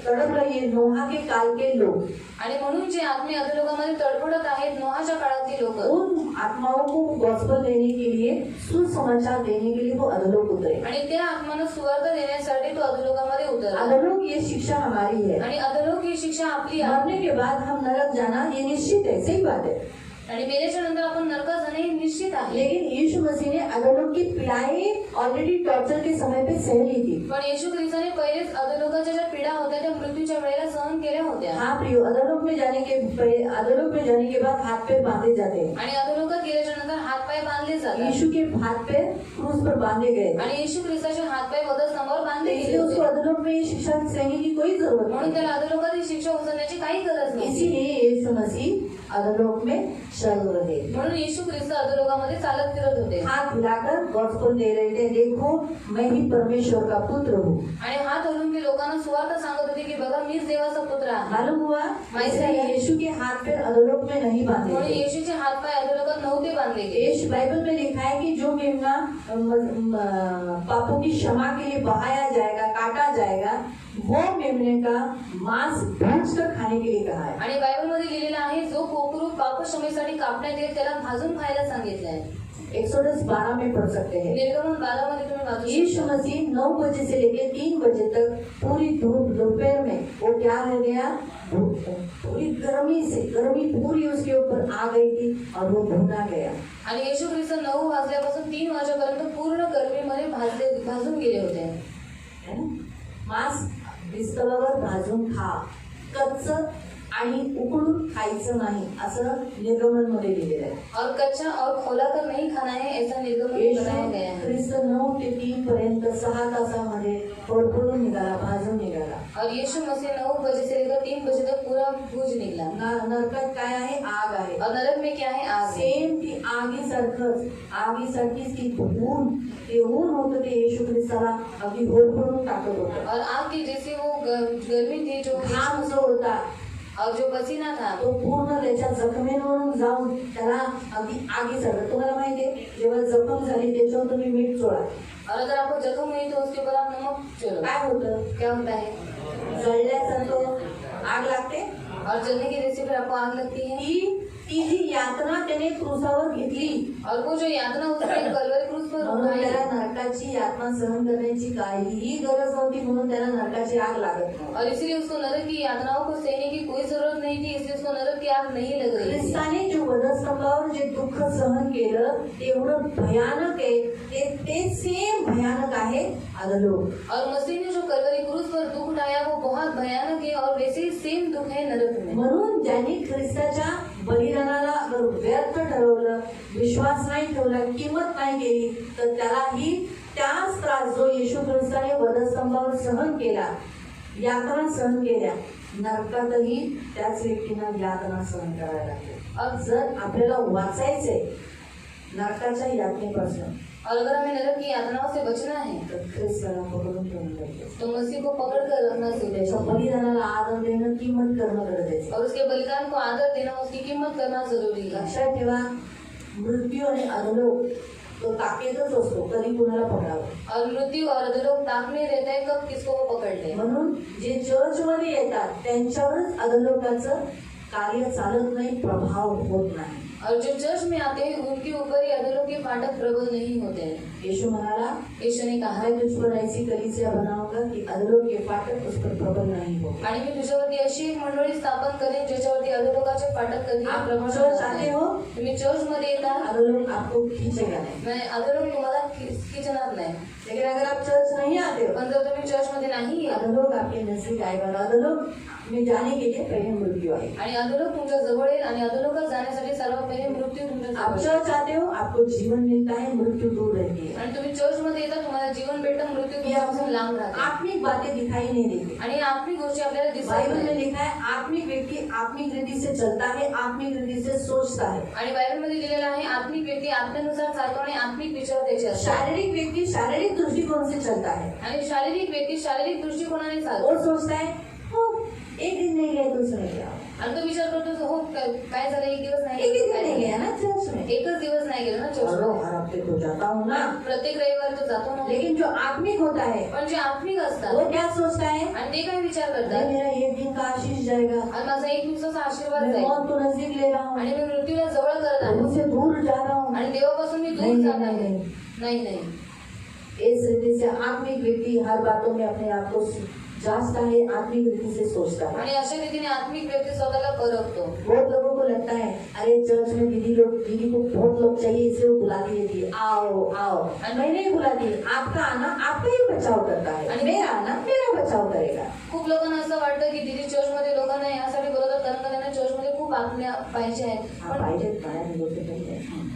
तड़प रही है, नोहा के काल के लोग, आणि म्हणून जे आत्मे अधोलोकामध्ये तडफडत आहेत नोहाच्या काळातली लोक, उन आत्माओं को गॉस्पेल देने के लिए, सुसमाचार देने के लिए वो अधोलोक उतरे। आणि त्या आत्मानं सुवार्थ देण्यासाठी तो अधोलोकामध्ये उतरला। अधोलोक ये शिक्षा हमारी है। आणि अधोलोक ही शिक्षा आपली आहे। मरने के बाद हम नरक जाना ये निश्चित है, सही बात है। आणि मेल्याच्या नंतर आपण नरकात जाणे हे निश्चित आहे। लेकिन यीशु मसीह ने अधोलोक की पीड़ाएं ऑलरेडी टॉर्चर के समय पे सह ली थी। पण येशू ख्रिस्ताने पहिलेच अधोलोकाच्या ज्या पीडा होत्या त्या मृत्यूच्या वेळेला सहन केल्या होत्या। हाँ प्रियो, अधोलोक में जाने के बाद हाथ पैर बांधे जाते हैं। आणि अधोलोकात गेल्याच्या नंतर हात पाय बांधले जातात। यीशु के हाथ पैर क्रूस पर बांधे गए आणि येशू ख्रिस्ताचे हात पाय वधस्तंभावर बांधले गेले इसलिए उसको होते। अधोलोक में ये शिक्षा सहने की कोई जरूरत म्हणून नहीं। त्याला अधोलोकात ही शिक्षा उचलण्याची काही गरज नाही। इसीलिए यीशु मसीह अधोलोक में चल रहे, म्हणून येशू ख्रिस्त अधोलोकामध्ये चालत फिरत होते हाथ हिलाकर गॉस्पेल दे रहे थे, देखो मैं ही परमेश्वर का पुत्र हूँ। आणि हात हलवून ते लोकांना सुवार्थ सांगत होते की बघा मीच देवाचा पुत्र आहे। मालूम हुआ, माहिती ऐसे है। यीशु के हाथ पैर अधोलोक में नहीं बांधे म्हणून थे। येशूचे हात पाय अधोलोकात नव्हते बांधले गेले। यीशु बाइबल में लिखा है कि जो मेमना पापों की क्षमा के लिए बहाया जाएगा, काटा जाएगा, वो मेमने का मांस भूज कर खाने के लिए कहा है। आणि बायबल मध्ये लिहिलेलं आहे जो कोकरू पाप क्षमेसाठी कापण्यात येईल त्याला भाजून खायला सांगितलंय। एक्सोडस 12 में पढ़ सकते हैं। निर्गमन 12 मध्ये तुम्ही वाचू यीशु शकता। मसीह 9 बजे से लेकर 3 बजे तक पूरी धूप दोपहर में वो क्या हो गया, पूरी गर्मी पूरी उसके ऊपर आ गई थी और वो भुना गया। आणि येशू ख्रिस्त 9 वाजल्यापासून 3 वाजेपर्यंत पूर्ण गर्मीमध्ये भाजून गेले होते। है ना? मांस बिस्तवावर भाजून खा, कच्च आणि उकडून खायचं नाही असं निर्गमन मध्ये लिहिलेलं आहे। और कच्चा और खोला कर नहीं खाना है ऐसा निर्गमन बनाया गया है। ख्रिस्त 9 ते 3 पर्यंत 6 तासामध्ये फडफडून निघाला, भाजून निघाला। और यीशु मसीह 9 बजे से लेकर 3 बजे तक पूरा भूज निघला। नरकात काय आहे, आग आहे। और नरक में क्या है, आग है। सेम ती आगीसारखीच ती ऊन होतं ते येशू ख्रिस्ताला अगदी होरपळून टाकत होतं। और आग की जैसे वो गर्मी थी जो घाम जो होता और जो पसीना था तो पूर्ण त्याच्या जखमेवरून जाऊन त्याला अगदी आगीसारखं। तुम्हाला माहितीये, जेव्हा जखम झाली त्याच्यावर तुम्ही मीठ चोळा, और अगर आपको जख्म हुई तो उसके ऊपर आप नमक चलो, काय होतं, क्या होता है, जळल्यासारखं आग लागते। और जलने की जैसे फिर आपको आग लगती है। ती जी यातना त्याने क्रूसावर घेतली और वो जो यातना उसने कलवरी क्रूस पर म्हणून उठाई, त्याला नरकाची यातना सहन करण्याची काहीही गरज नव्हती, म्हणून त्याला नरकाची आग लागत नव्हती। और इसीलिए उसको नरक की यातनाओं को सहने की कोई जरूरत नहीं थी, इसलिए उसको नरक की आग नहीं लग रही थी। ख्रिस्ताने जो वधस्तंभावर जे दुःख सहन केलं ते एवढं भयानक आहे, ते सेम भयानक आहे अधोलोक। और मसीह ने जो कलवरी क्रूस पर दुख उठाया वो बहुत भयानक है और वैसे ही सेम दुख है नरक में। म्हणून ज्यांनी ख्रिस्ताच्या बलिदानाला अगर व्यर्थ ठरवलं, विश्वास नाही ठेवला, किंमत नाही केली, तर त्यालाही त्याच त्रास जो येशू ख्रिस्ताने वधस्तंभावर सहन केला, यातना सहन केल्या, नरकातही त्याच व्यक्तींना यातना सहन करायला लागते। अब जर आपल्याला वाचायचंय नरकाच्या यातनेपासून, और अगर हमें नरक की यातनाओं से बचना है तर ख्रिस्ताला पकडून ठेवणं गरजेचं, तो मसीह को पकड़ कर रखना त्याच्या जरूरी है। बलिदानाला आदर देणं, किंमत करणं गरजेचं। और उसके बलिदान को आदर देना, उसकी कीमत करना जरूरी है। लक्षात ठेवा, मृत्यू आणि अधोलोक तो ताकेतच असतो, कधी कुणाला पकडावं। और मृत्यू और अधोलोक ताक में रहता है कब किसको वो पकड़ ले। म्हणून जे चर्च मध्ये येतात त्यांच्यावरच अधोलोकाचं कार्य चालत नाही, प्रभाव होत नाही। और जो चर्च में आते हैं उनके ऊपर ही अधोलोक के फाटक प्रबल नहीं होते हैं। यीशु म्हणाला, यीशु ने कहा मैं तुझ पर ऐसी कलीसिया बनाऊंगा कि अधोलोक के फाटक उस पर प्रबल नहीं हो। आणि मी तुझ्यावरती अशी एक मंडळी स्थापन करेन ज्याच्यावरती अधोलोकाचे फाटक कधी आप प्रभाव चर्च नाही। आते हो, तुम्ही चर्च मध्ये येता, अधोलोक आपको खींचेगा नहीं। मैं अधोलोक तुम्हाला खींचणार नाही। लेकिन अगर आप चर्च नहीं आते हो, पण जर तुम्ही चर्च मध्ये नाही येत, अधोलोक आपके नजदीक आएगा। अधोलोक में जाने के लिए पहले मृत्यू आहे। आणि अधोलोक तुमच्या जवळ येईल आणि अधोलोकात जाण्यासाठी सर्वात पहिले मृत्यू तुमच्या आप जवळ आहे. चर्च आते हो, आपको जीवन मिलता है, मृत्यु दूर रहती है। आणि तुम्ही चर्च मध्ये येता, तुम्हाला जीवन भेटतं, मृत्यू ये तुमच्यापासून लांब राहते. आत्मिक बातें दिखाई नहीं देती। आणि आत्मिक गोष्टी आपल्याला दिसत बाइबल में नाही. लिखा है आत्मिक व्यक्ति आत्मिक रीति से चलता है, आत्मिक रीति से सोचता है। आणि बायबल मध्ये लिहिलेलं आहे आत्मिक व्यक्ती आत्म्यानुसार चालतो आणि आत्मिक विचार त्याचे असतात. शारीरिक व्यक्ति शारीरिक दृष्टिकोण से चलता है। आणि शारीरिक व्यक्ती शारीरिक दृष्टिकोनाने चालतो. और सोचता है हो एक दिन नहीं गए तो उसमें क्या, आणि तो विचार करतो हो काय झालं, एक दिवस नाही एक ही दिन काय नहीं झालं? गया ना चर्च में, एकच दिवस नाही गेलो ना और चर्च. हर हफ्ते तो जाता हूँ ना। प्रत्येक रविवार तो जातो ना. लेकिन जो आत्मिक होता है पण जे आत्मिक असतात वो क्या सोचता है, आणि ते काय विचार अरे करतात, मेरा एक दिन का आशीष जाएगा, आणि माझा एक दिवसाचा आशीर्वाद मैं जाईल मौत को नजदीक ले रहा हूँ, आणि मी मृत्यूला जवळ करत आहे उनसे दूर जा रहा हूँ। आणि देवापासून मी दूर नहीं, जात नहीं, आहे. नहीं। नाही नाही. इस रीति से आत्मिक व्यक्ति हर बातों में अपने आप को जांचता है, आत्मिक रीति से सोचता है। आणि अशा रीतीने आत्मिक व्यक्ती स्वतःला परखतो. बहुत लोगों को लगता है अरे चर्च में दीदी को बहुत लोग चाहिए इसलिए वो बुलाती रहती है, आओ आओ, मैं नहीं बुलाती। आपका आना आपका ही बचाव करता है, आणि मेरा आना मेरा बचाव करेगा। खूप लोकांना असं वाटतं की दिदी चर्च मध्ये लोकांना यासाठी बोलवतात कारण का त्यांना चर्च मध्ये खूप आत्म्या पाहिजे आहेत. हाँ पाहिजे बाहेर निघते पाहिजे।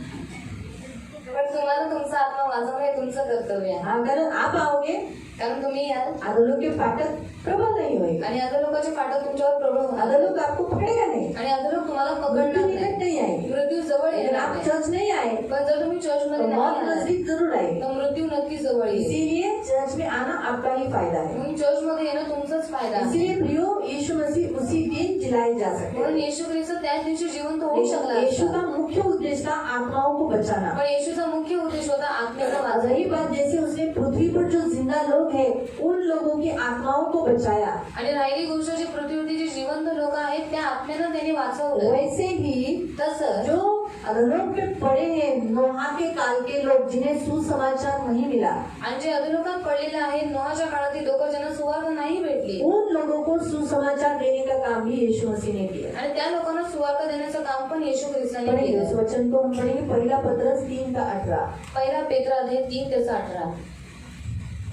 पण तुम्हाला तुमचा आत्मा वाचवणं हे तुमचं कर्तव्य आहे. हाँ कारण आप आओगे कारण तुम्ही याल अधोलोक के फाटक प्रबल नहीं होएगा, आणि अधोलोकाचे फाटक तुमच्यावर प्रबळ होणार अधोलोक आपको पकड़ेगा नहीं, आणि अधोलोक तुम्हाला पकडणार मृत्यु निकट नाही. नहीं आएगी। मृत्यू जवळ अगर येणार आप नाही. चर्च नहीं आए पण जर तुम्ही चर्च तो मध्ये मौत नाही आलात, नजदीक जरूर आएगी। तर मृत्यू नक्की जवळ येईल. इसीलिए चर्च में आना आपका ही फायदा है। म्हणून चर्च मध्ये येणं तुमचाच फायदा आहे. इसीलिए प्रियो यीशु मसीह उसी दिन जिलाए जा सकते म्हणून हैं। येशू ख्रिस्त त्याच दिवशी जिवंत होऊ शकला लेकिन यीशु असता. का मुख्य उद्देश्य था आत्माओं को बचाना। पण येशूचा मुख्य उद्देश होता आत्म्याचा और वाचन. रही बात जैसे उसने पृथ्वी पर जो जिंदा लोग हैं उन लोगों की आत्माओं को बचाया, आणि राहिली गोष्ट जी पृथ्वीवरती जी जिवंत लोक आहेत त्या आत्म्यानं त्यांनी वाचवलं. वैसे ही तसं जो अधोलोक में पड़े हैं नोहा के काल के लोग जिन्हें सुसमाचार नहीं मिला, आणि जे अधोलोकात पडलेले आहेत नोहाच्या काळातील लोक ज्यांना सुवार्थ नाही भेटली उन लोगों को सुसमाचार देने का काम भी यीशु मसीह ने किया। आणि त्या लोकांना सुवार्थ देण्याचं काम पण येशू ख्रिस्ताने पढ़ेंगे उस केलं. वचन को हम पढ़ेंगे, पहला पत्रस 3:18। पहिला पेत्र अध्याय 3:18.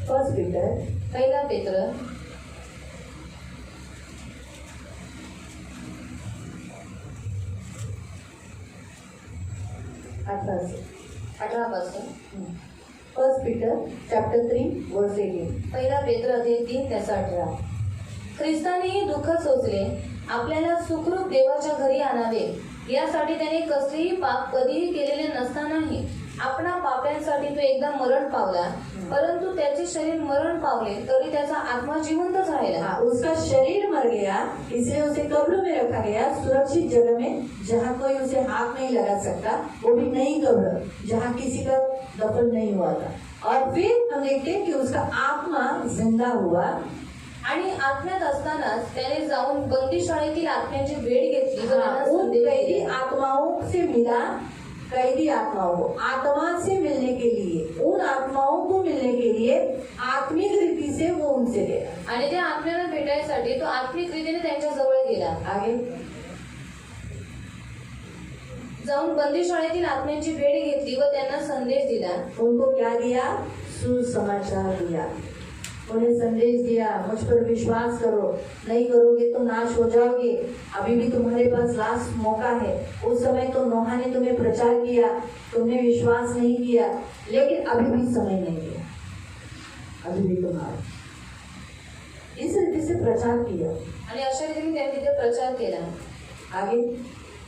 फर्स्ट पीटर पहिला पेत्र से 18 पासून. फर्स्ट पीटर चैप्टर 3 वर्स 18। पहिला पेत्र अध्याय 3:18. ख्रिस्तानेही दुःख सोसले, आपल्याला सुखरूप देवाच्या घरी आणावे यासाठी त्याने कसलेही पाप कधीही केलेले नसतानाही आपणा पाप्यांसाठी तो एकदा मरण पावला, परंतु त्याचे शरीर मरण पावले तरी त्याचा आत्मा जिवंतच राहिला. हाँ, उसका शरीर मर गया इसलिए उसे कब्र में रखा गया, सुरक्षित जगह में जहाँ कोई उसे हाथ नहीं लगा सकता, वो भी नई कब्र जहाँ किसी का दफन नहीं हुआ था। और फिर हम देखते हैं कि उसका आत्मा जिंदा हुआ आणि आत्म्यात असतानाच त्याने जाऊन बंदीशाळेतील आत्म्यांची भेट घेतली व हाँ, त्यांना उन संदेश कैदी दिला. आत्माओं से मिला, कैदी आत्माओं को आत्मा से मिलने के लिए, उन आत्माओं को मिलने के लिए आत्मिक रीति से वो उनसे गया। आणि त्या आत्म्याला भेटायसाठी तो आत्मिक रीतीने त्यांच्या जवळ गेला. आगे जाऊन बंदीशाळेतील आत्म्यांची भेट घेतली व त्यांना संदेश दिला. उनको क्या दिया? सुसमाचार दिया, उन्हें संदेश दिया, मुझ पर विश्वास करो, नहीं करोगे तो नाश हो जाओगे, अभी भी तुम्हारे पास लास्ट मौका है। उस समय तो नोहा ने तुम्हें प्रचार किया, तुमने विश्वास नहीं किया, लेकिन अभी भी समय नहीं है, अभी भी तुम्हारा। इस रीति से प्रचार किया। आणि अशा रीतीने त्यांनी तिथे प्रचार केला. आगे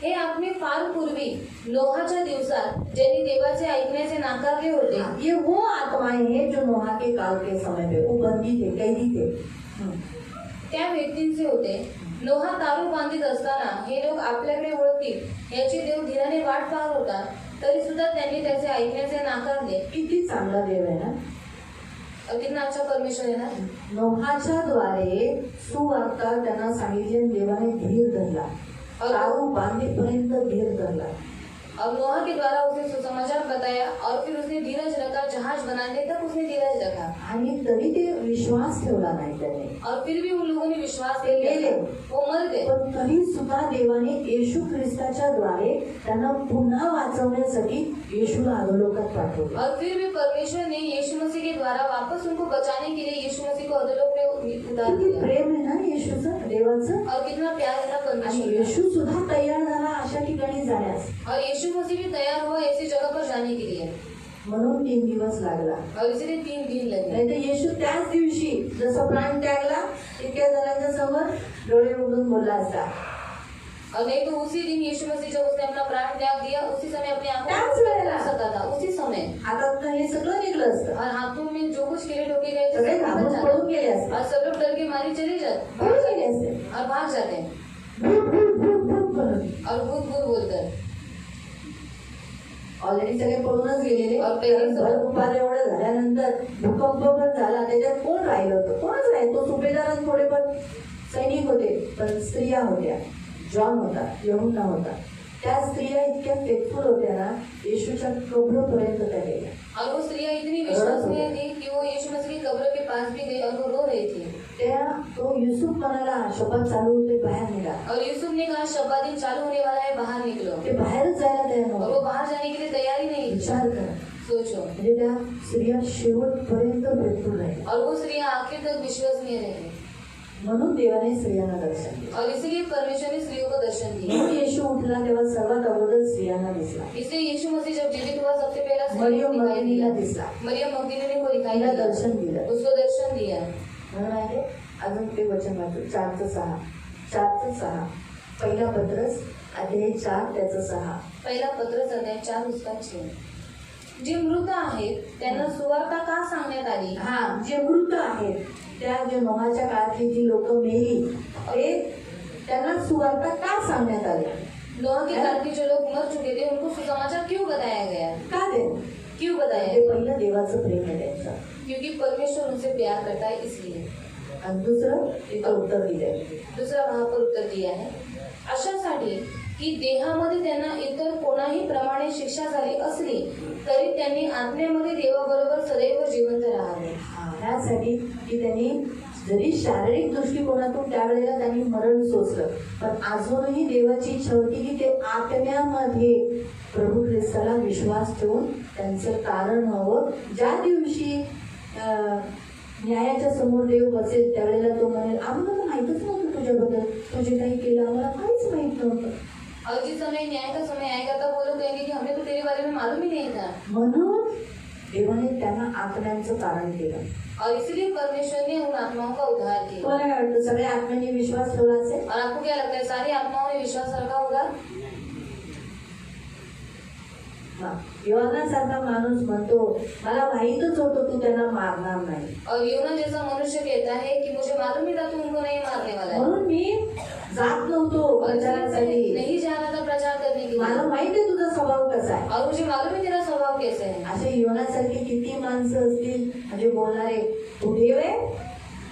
हे आत्मे फार पूर्वी नोहाच्या दिवसात ज्यांनी देवाचे ऐकण्याचे नाकारले होते ये वो आत्माएं हैं जो नोहा के काल के समय पे वो बंदी थे, कैदी थे। त्या व्यक्तींचे होते. नोहा तारू बांधित असताना हे लोक आपल्याकडे वळतील याची देव धीराने वाट पाहत होता, तरी सुद्धा त्यांनी त्याचे ऐकण्याचे नाकारले. किती चांगला देव आहे ना, किती आमचा परमेश्वर आहे ना. नोहाच्या द्वारे सुवार्ता त्यांना सांगितली आणि देवाने धीर धरला, तारू बांधेपर्यंत धीर धरला. और नोहा के द्वारा उसे सुसमाचार बताया और फिर उसने धीरज रखा, जहाज बनाने तक उसने धीरज रखा आणि तरी ते विश्वास ठेवला नाही त्याने. और फिर भी उन लोगों ने विश्वास ते नहीं गेले. किया, वो मर गए. पण तरी सुद्धा देवाने येशू ख्रिस्ताच्या द्वारे त्यांना पुन्हा वाचवण्यासाठी येशूला अधोलोकात पाठवले. और फिर भी परमेश्वर ने यीशु मसीह के द्वारा वापस उनको बचाने के लिए यीशु मसीह को अधोलोक में उतार किती दिया. प्रेम आहे ना येशूचं, देवाचं. और कितना प्यार है ना आणि परमेश्वर का. येशू सुद्धा तयार झाला अशा ठिकाणी जाण्यास. और यीशु मसीह भी तैयार हुआ ऐसी जगह पर जाने के लिए, म्हणून 3 दिवस लागला. और इसलिए 3 दिन लगे. नाही तर येशू त्याच दिवशी जसं प्राण त्यागला इतक्या जणांच्या समोर डोळे उघडून बोलला असता. और नहीं तो उसी दिन यीशु मसीह जब उसने अपना प्राण त्याग दिया, उसी समय अपने आंखों त्याच को वेळेला. खोल सकता था, उसी समय. आता हे सगळं निघलं असतं. और हाथों में जो कुछ कीड़े ठोके गए थे, सगळे सब घाबरून निकल जाते. पळून गेले असते. और सब लोग डर के मारे चले जाते पळून गेले असते. और भाग जाते हैं भूत भूत भूत भूत म्हणून. और भूत भूत बोलकर. ऑलरेडी सगळे पळूनच गेलेले. और पहिले भूकंपात एवढं झाल्यानंतर भूकंप पण झाला, त्याच्यात कोण राहिलं होतं? कोणच राहिलं. तो सुभेदार थोडे पण सैनिक होते, पण स्त्रिया होत्या. जॉन होता, यूहन्ना होता. त्या स्त्रिया इतक्या फेथफुल होत्या ना, येशूच्या कब्रपर्यंत त्या गेल्या. और वो स्त्रियां इतनी विश्वसनीय थी कि वो यीशु मसीह की कब्र के पास भी गई और वो रो रही थी. त्या तो युसुफ म्हणाला शपथ चालू होते, बाहेर निघा. और यूसुफ ने कहा शब्बा दिन चालू होने वाला है, बाहर निकलो. ते बाहेरच जायला तयार और वो नव्हते. बाहर जाने के लिए तैयारी नहीं थी. विचार करा. सोचो. म्हणजे त्या स्त्रिया शेवटपर्यंत फेथफुल राहिल्या. और वो स्त्रियां आखिर तक विश्वसनीय रही. म्हणून देवाने स्त्रियांना दर्शन दिलं. और इसलिए परमेश्वर ने स्त्रियों को दर्शन दिया. म्हणून येशू उठला तेव्हा सर्वात अगोदर स्त्रियांना दिसला. इसलिए यीशु मसीह जब जीवित हुआ सबसे पहला स्त्रियों मरियम को दिखाई मगदलीला दिया. दिसला. मरियम मगदलीनी को दिखाई तिला दिया, दर्शन दिलं. उसको दर्शन दिया. म्हणून आहे अजून ते वचन वाचू 4:6. 4:6 पहिला पत्रस अध्याय 4 त्याचं 6. पहिला पत्रस अध्याय 4 उसका 6. जे मृत आहेत त्यांना सुवार्ता का सांगण्यात आली? हा, जे मृत आहेत त्या जे नोहाच्या काळातली जी लोक मेली ते त्यांना सुवार्ता का सांगण्यात आली? नोह के काल के जो लोग मर चुके थे उनको सुसमाचार क्यों बताया गया? का ते? क्यों बताया ते गया? पहिलं देवाचं प्रेम आहे त्यांचं. क्योंकि परमेश्वर उनसे प्यार करता है इसलिए. आणि दुसरं तिथं उत्तर दिलंय. दुसरा वहां पर उत्तर दिया है, अशासाठी की देहामध्ये त्यांना इतर कोणाही प्रमाणे शिक्षा झाली असली तरी त्यांनी आत्म्यामध्ये देवाबरोबर सदैव जिवंत राहावे. ह्यासाठी की त्यांनी जरी शारीरिक दृष्टिकोनातून त्यावेळेला त्यांनी मरण सोसलं, पण अजूनही देवाची इच्छा होती की ते आत्म्यामध्ये प्रभू ख्रिस्ताला विश्वास ठेवून त्यांचं कारण हवं. ज्या दिवशी न्यायाच्या समोर देव बसेल त्यावेळेला तो म्हणेल आम्हाला तर माहितच नव्हतं तुझ्याबद्दल, तुझे काही केलं आम्हाला काहीच माहित नव्हतं. और जिस समय न्याय का समय आएगा तब वो लोग कहेंगे कि हमें तो तेरे बारे में मालूम ही नहीं था. म्हणून देवाने त्यांना आत्म्यांचं कारण केलं. और इसलिए परमेश्वर ने उन आत्माओं का उद्धार किया. तुम्हाला काय वाटतं सगळ्या आत्म्यांनी विश्वास ठेवला असेल? और आपको क्या लगता है सारी आत्माओं ने विश्वास रखा होगा? योनासारखा माणूस म्हणतो मला माहीतच होतं तू त्यांना मारणार नाही. और योना जैसा मनुष्य कहता है कि मुझे मालूम ही था तू उनको नहीं मारने वाला है. म्हणून मी जात नव्हतो और प्रचारासाठी. नहीं जाना था प्रचार करने के मला लिए. माहिती आहे तुझा स्वभाव कसा आहे. और मुझे मालूम है तेरा स्वभाव कैसे है. असे योनासारखे किती माणसं असतील म्हणजे बोलणारे तू देव आहे.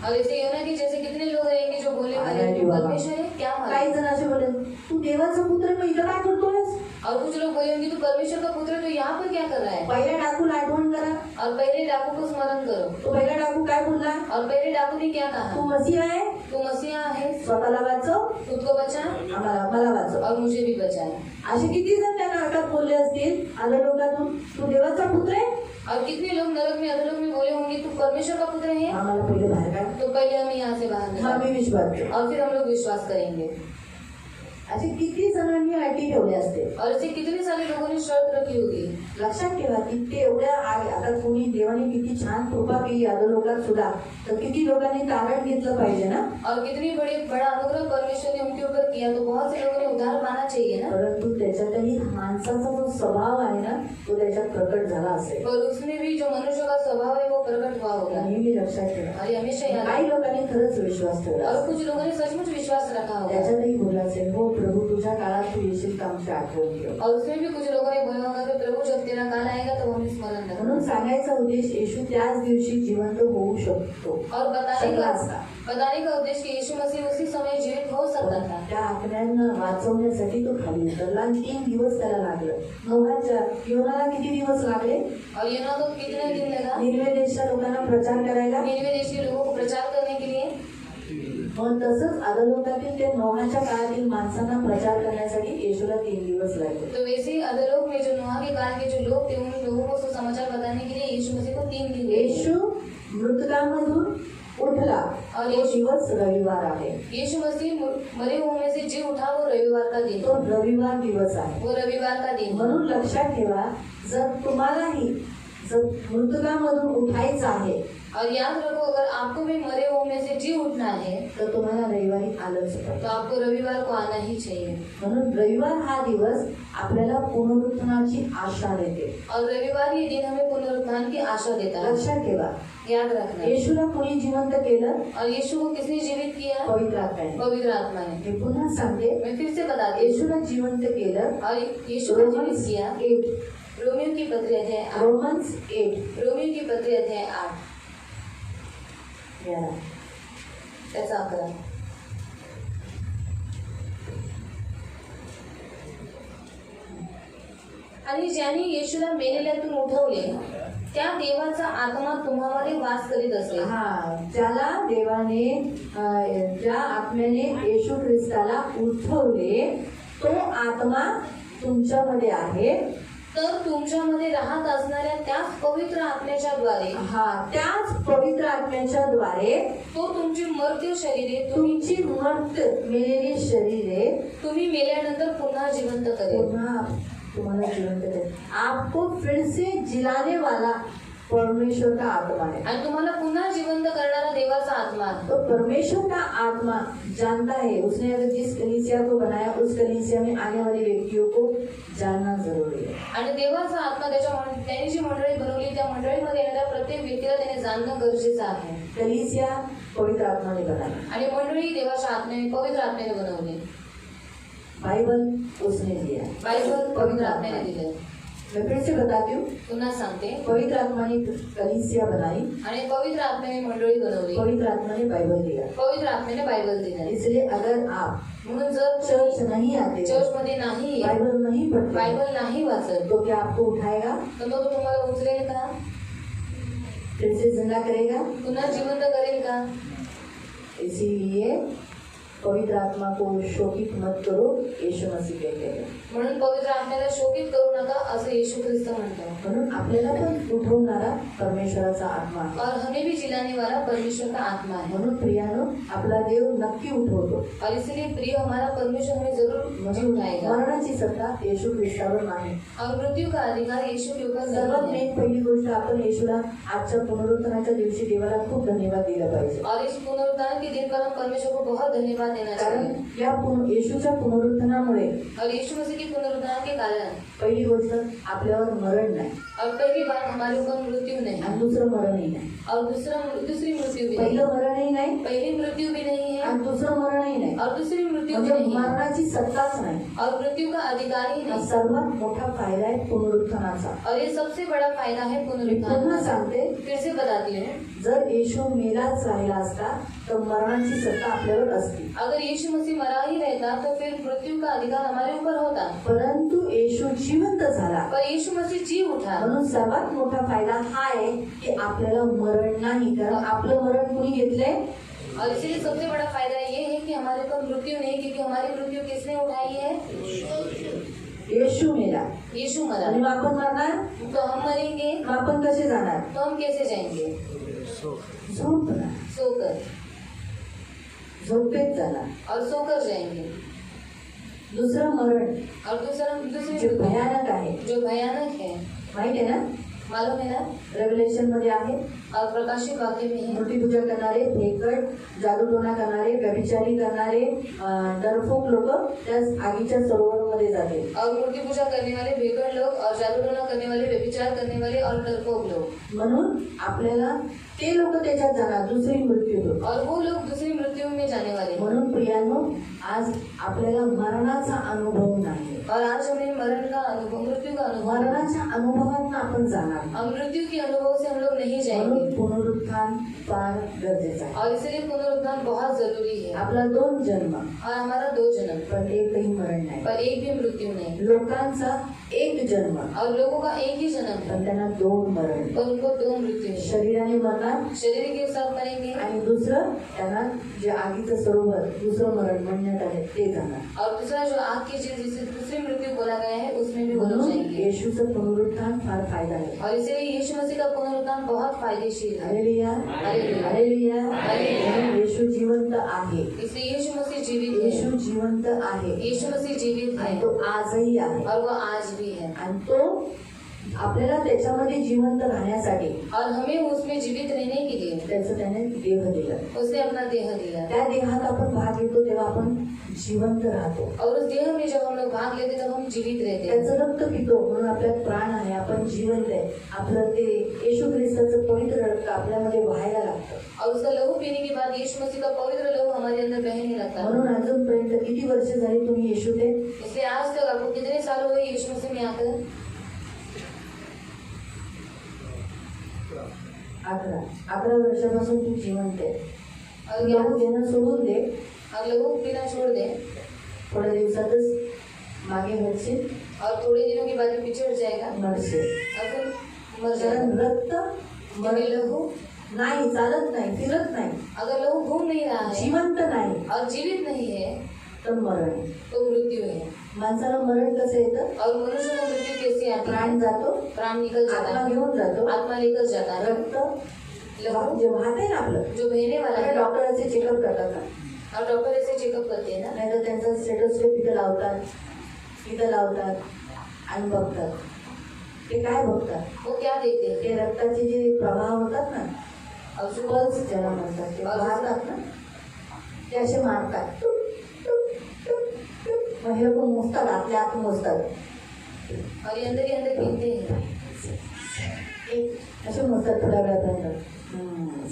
और ऐसे योना के जैसे कितने लोग रहेंगे जो बोलने वाले अरे तू बाबा. परमेश्वर है क्या काही मालूम. जण असे बोले तू देवाचा पुत्र मग इथं काय करतोयस? और कुछ लोग बोलेंगे तू परमेश्वर का पुत्र है, तो यहाँ पर क्या कर रहा है. पहिल्या डाकूला आठवण करा. और पहले डाकू को स्मरण करो. तो पहिला डाकू काय बोलला? और पहले डाकू ने क्या तू कहा? मसीहा आहे, तू मसीहा है, स्वतःला वाचव, खुद को बचा मला वाचव. और मुझे भी बचाए. असे किती जण त्या नाटकात बोलले असतील आल्या लोकांतून तू देवाचा पुत्र आहे. और कितने लोग नरक में अधोलोक में बोले होंगे तू परमेश्वर का पुत्र है. आम्हाला पहिले बाहेर काढ. तो पहले हम यहाँ से बाहर मग निकालें आम्ही विश्वास ठेवू. और फिर हम लोग विश्वास करेंगे. असे किती जणांनी अटी ठेवले असते. और ऐसे कितने सारे लोगों ने शर्त रखी होगी. लक्षात ठेवा की ते एवढ्या आता कोणी देवाने किती छान कृपा केली लोकात सुद्धा, तर किती लोकांनी तारण घेतलं पाहिजे ना. और कितनी बड़ा अनुग्रह परमेश्वर ने उनके ऊपर किया, तो बहुत से लोगों ने उद्धार पाना चाहिए ना. परंतु त्याच्यातही माणसाचा जो स्वभाव आहे ना तो त्याच्यात प्रकट झाला असेल. और उसमें भी जो मनुष्य का स्वभाव है वो प्रकट हुआ होगा. नेहमी लक्षात ठेवा. और ये हमेशा याद काही लोकांनी खरंच विश्वास ठेवला और असेल. कुछ लोगों ने सचमुच विश्वास रखा होगा. त्याच्यातही बोलला असेल हो प्रभु तुझ्या काळात तू येशील का आमची आठवण ठेव. और उसमें भी कुछ लोगों ने बोला होगा कि प्रभु जब तेरा काल आएगा तो हमें स्मरण रखना. म्हणून सांगायचा उद्देश येशू त्याच दिवशी जिवंत होऊ शकतो. और बताने शकला का असता. उद्देश्य कि यीशु मसीह उसी समय जीवित हो सकता था. त्या आत्म्यांना वाचवण्यासाठी तो खाली उतरला आणि 3 दिवस त्याला लागलं. नोहाच्या योनाला किती दिवस लागले? और योना को कितने दिन लगा निनवे देशच्या लोकांना प्रचार करायला? निनवे देश के लोगों को प्रचार करने के लिए. मग तसंच अधोलोकातील ते नोहाच्या काळातील माणसांना प्रचार करण्यासाठी येशूला 3 दिवस लागले. तो वैसे ही अधोलोक में जो नोहा के काल के जो लोग थे उन लोगों को सुसमाचार बताने के लिए यीशु मसीह को 3 दिन लगे. येशू मृतकांमधून उठला और तो येशू दिवस रविवार आहे. यीशु मसीह मरे हुए में से जी उठा वो रविवार का दिन. तो रविवार दिवस आहे. वो रविवार का दिन. म्हणून लक्षात ठेवा, जर मृतकांमधून उठायचं आहे और याद रखो अगर आपको भी मरे हुए में से जी उठना है तर तुम्हाला रविवारी आलंच तो पाहिजे. आपको रविवार को आना ही चाहिए. म्हणून रविवार हा दिवस आपल्याला पुनरुत्थानाची आशा देते. और रविवार ये दिन हमें पुनरुत्थान की आशा देता है. लक्षात ठेवा, याद रखना. येशूला कोणी जिवंत केलं? और यीशु को किसने जीवित किया? पवित्र आत्म्याने. पवित्र आत्मा ने. मी पुन्हा सांगते, मैं फिर से बताती हूँ. येशूला जिवंत केलं. और यीशु को जीवित रोमन्स किया. 8 रोमियो की पत्री अध्याय 8. रोमन्स 8 रोमियो की पत्री अध्याय 8 या. त्याचा 11. आणि ज्याने येशूला मेलेल्यातून उठवले त्या देवाचा आत्मा तुम्हामध्ये वास करीत असेल. हा, ज्याला देवाने ज्या आत्म्याने येशू ख्रिस्ताला उठवले तो आत्मा तुमच्यामध्ये आहे. तर तुमच्यामध्ये राहत असणाऱ्या त्याच पवित्र आत्म्याच्या द्वारे त्याच पवित्र आत्म्याच्या द्वारे तो तुमची मर्त्य शरीरे तुम्ही तुमची मेलेली शरीरे तुम्ही मेल्यानंतर पुन्हा जिवंत करेल. पुन्हा तुम्हाला जिवंत करेल. आपको फिर से जिलाने वाला परमेश्वर का आत्मा है. आणि तुम्हाला पुन्हा जिवंत करणारा देवाचा आत्मा आहे. तो परमेश्वर का आत्मा जानता है. उसने अगर जिस कलीसिया को बनाया उस कलीसिया में आने वाले व्यक्तियों को जानना जरूरी है. आणि देवाचा आत्मा त्यांनी जी मंडळी बनवली त्या मंडळीमध्ये येणाऱ्या प्रत्येक व्यक्तीला त्याने जाणणं गरजेचं आहे. कलीसिया पवित्र आत्मा ने बनाया. आणि मंडळी देवाच्या आत्म्याने पवित्र आत्म्याने बनवली. बाइबल उसने दिया. बायबल पवित्र आत्म्याने दिले. मैं फिर से बताती हूँ, पुन्हा सांगते. पवित्र आत्मा ने कलीसिया बनाई. आणि पवित्र आत्म्याने मंडळी बनवली. पवित्र आत्मा ने बाइबल दिया. पवित्र आत्म्याने बायबल दिलं. इसलिए अगर आप म्हणून जर चर्च नहीं आते, चर्च मध्ये नाही बाइबल नहीं पढ़ते, बायबल नाही वाचत तो क्या आपको उठाएगा? तर मग तो तुम्हाला उचलेल का? फिर से जिंदा करेगा? पुन्हा जिवंत करेल का? इसीलिए पवित्र आत्मा को शोकित मत करो, यीशु मसीह कहते हैं. म्हणून पवित्र आत्म्याला शोकित करू नका असं येशू ख्रिस्त म्हणतो. म्हणून आपल्याला पण उठवणारा परमेश्वराचा आत्मा आहे. और हमें भी जिलाने वाला परमेश्वर का आत्मा है. म्हणून प्रियानो, आपला देव नक्की उठवतो. और इसलिए प्रिय हमारा परमेश्वर हमें जरूर जी उठाएगा. मरणाची सत्ता येशू ख्रिस्तावर नाही. और मृत्यू का अधिकार येशू के ऊपर सर्वात नहीं है. मेन पहिली गोष्ट, आपण येशूला आजच्या पुनरुत्थानाच्या दिवशी देवाला खूप धन्यवाद दिला पाहिजे. और इस पुनरुत्थान के दिन पर हम परमेश्वर को बहुत धन्यवाद देना कारण चाहिए. या येशूच्या पुनरुत्थानामुळे और यीशु मसीह के पुनरुत्थान के कारण पहिली गोष्ट, आपल्यावर मरण नाही. और पहली बात हमारे ऊपर मृत्यू नहीं. आणि दुसरं मरणही नाही. और दूसरी मृत्यू भी नहीं. पहिलं मरणही नाही पहली मृत्यु भी नहीं है. आणि दुसरं मरणही नाही. और दूसरी मृत्यु भी म्हणजे नहीं है. मरणाची सत्ताच नाही. और मृत्यू का अधिकार ही हा नहीं. सर्वात मोठा फायदा आहे पुनरुत्थानाचा. और ये सबसे बड़ा फायदा है मी पुनरुत्थान. पुन्हा सांगते, फिर से बताती हूँ. जर येशू मेलाच राहिला असता तर मरणाची सत्ता आपल्यावर असती. अगर यीशु मसीह मरा ही रहता तो फिर मृत्यु का अधिकार हमारे ऊपर होता. परंतु येशू जिवंत झाला. पर यीशु मसीह जी उठा. म्हणून सर्वात मोठा फायदा हा आहे की आपल्याला मरण नाही. कारण आपलं मरण कुणी घेतलंय? और इसीलिए सबसे बड़ा फायदा ये है कि हमारे ऊपर मृत्यु नहीं, क्योंकि हमारी मृत्यु किसने उठाई है? येशू मेला यीशु मरा. आणि मग आपण मरणार. तो हम मरेंगे. मग आपण कसे जाणार? तो हम कैसे जाएंगे? झोपणार. सोकर. झोपेत जाणार. और सोकर जाएंगे. दुसरं मरण और दूसरी जे भयानक आहे, जो भयानक है, माहित आहे ना? मालूम है ना? रेव्हलेशन मध्ये आहे. और प्रकाशित वाक्य में है मूर्तिपूजा करणारे, भेकड, जादूटोणा करणारे, व्यभिचारी करणारे, डरफोक लोक त्या आगीच्या सरोवरामध्ये जातील. और मूर्ति पूजा करने वाले भेकड़ लोग और जादू टोना करने वाले व्यभिचार करने वाले और डरपोक लोग. म्हणून आपल्याला ते लोक त्याच्यात जाणार, दुसरी मृत्यू होईल. और वो लोग दूसरी मृत्यु में जाने वाले. म्हणून प्रियानो, आज आपल्याला मरणाचा अनुभव नाही. और आज हमें मरण का अनुभव, मृत्यु का अनुभव, मरणाच्या अनुभवातून आपण जाणार. हम मृत्यु के अनुभव से हम लोग नहीं जाएंगे. म्हणून पुनरुत्थान फार गरजेचं आहे. और इसलिए पुनरुत्थान बहुत जरूरी है. आपला 2 जन्म और हमारा 2 जन्म, पण एकही मरण नाही. पर एक भी मृत्यु नहीं. लोकांचा 1 जन्म, और लोगों का एक ही जन्म है, पण त्यांना 2 मरण. पर उनको 2 मृत्यु है. शरीराने मरणार शरीर के साथ मरेंगे आणि दुसरं त्यांना जे आगीचं सरोवर दुसरं मरण म्हणण्यात आले ते जाणार. और दूसरा जो आग की चीज जिसे दूसरी मृत्यु बोला गया है उसमें भी वो लोग म्हणून जाएंगे. येशूचं पुनरुत्थान फार फायदा आहे. और इसलिए यीशु मसीह का पुनरुत्थान बहुत फायदेशीर है. Hallelujah, hallelujah. हालेलुया. हालेलुया. म्हणून येशू जिवंत आहे. इसलिए यीशु मसीह जीवित येशू है. जिवंत आहे यीशु मसीह जीवित आणि है तो आजही आहे. और वो आज भी है. आणि तो आपल्याला त्याच्यामध्ये जिवंत राहण्यासाठी और हमें उसमें जीवित रहने के लिए त्याचं त्याने देह दिला. उसने अपना देह दिया. त्या देहात आपण भाग घेतो तेव्हा आपण जिवंत राहतो. और उस देह में जब हम लोग भाग लेते तब हम जीवित रहते हैं. त्याचं रक्त पितो म्हणून आपल्यात प्राण आहे, आपण जिवंत आहे. आपलं ते येशू ख्रिस्ताचं पवित्र रक्त आपल्यामध्ये व्हायला लागतं. और उसका लहू पीने के बाद यीशु मसीह का पवित्र लहू हमारे अंदर बहने लगता है. म्हणून अजूनपर्यंत किती वर्ष झाली तुम्ही येशू ते? इसलिए आज तक आपको कितने साल हुए यीशु मसीह में आकर? 11 वर्षापासून तू जिवंत आहे. और लहू घेणं सोडून दे. और लहू पीना छोड़ दे. थोड्या दिवसातच मागे हटशील, और थोड़े दिनों के बाद पीछे हट जाएगा मरशील. और फिर मर कारण जाएगा. रक्त क्योंकि लहू नाही, चालत नाही, फिरत नाही, अगर लहू घूम नहीं रहा है जिवंत नाही और जीवित नहीं है तर मरण आहे. तो मृत्यु है. माणसाला मरण कसं येतं? और मनुष्य को मृत्यु कैसे आती है? प्राण जातो, प्राण निकल जाता आत्मा है, घेऊन जातो, आत्मा लेकर जाता है. रक्त लहू जे वाहते ना आपलं, जो बहने वाला आपल्या है. डॉक्टरांचे चेकअप करतात ना, और डॉक्टर ऐसे चेकअप करते हैं ना. नाहीतर त्यांचा स्टेटोस्कोप इथं लावतात, इथं लावतात आणि बघतात. ते काय बघतात? वो क्या देखते हैं? ते रक्ताचे जे प्रवाह होतात ना, और जो पल्स ज्याला म्हणतात, ते वाहतात ना, ते असे मारतात. टुक, टुक, टुक, टुक. मग हे लोक मोजतात, आतल्या आत मोजतात. और ये अंदर ही अंदर गिनते हैं. एक असे मोजतात थोड्या वेळापर्यंत.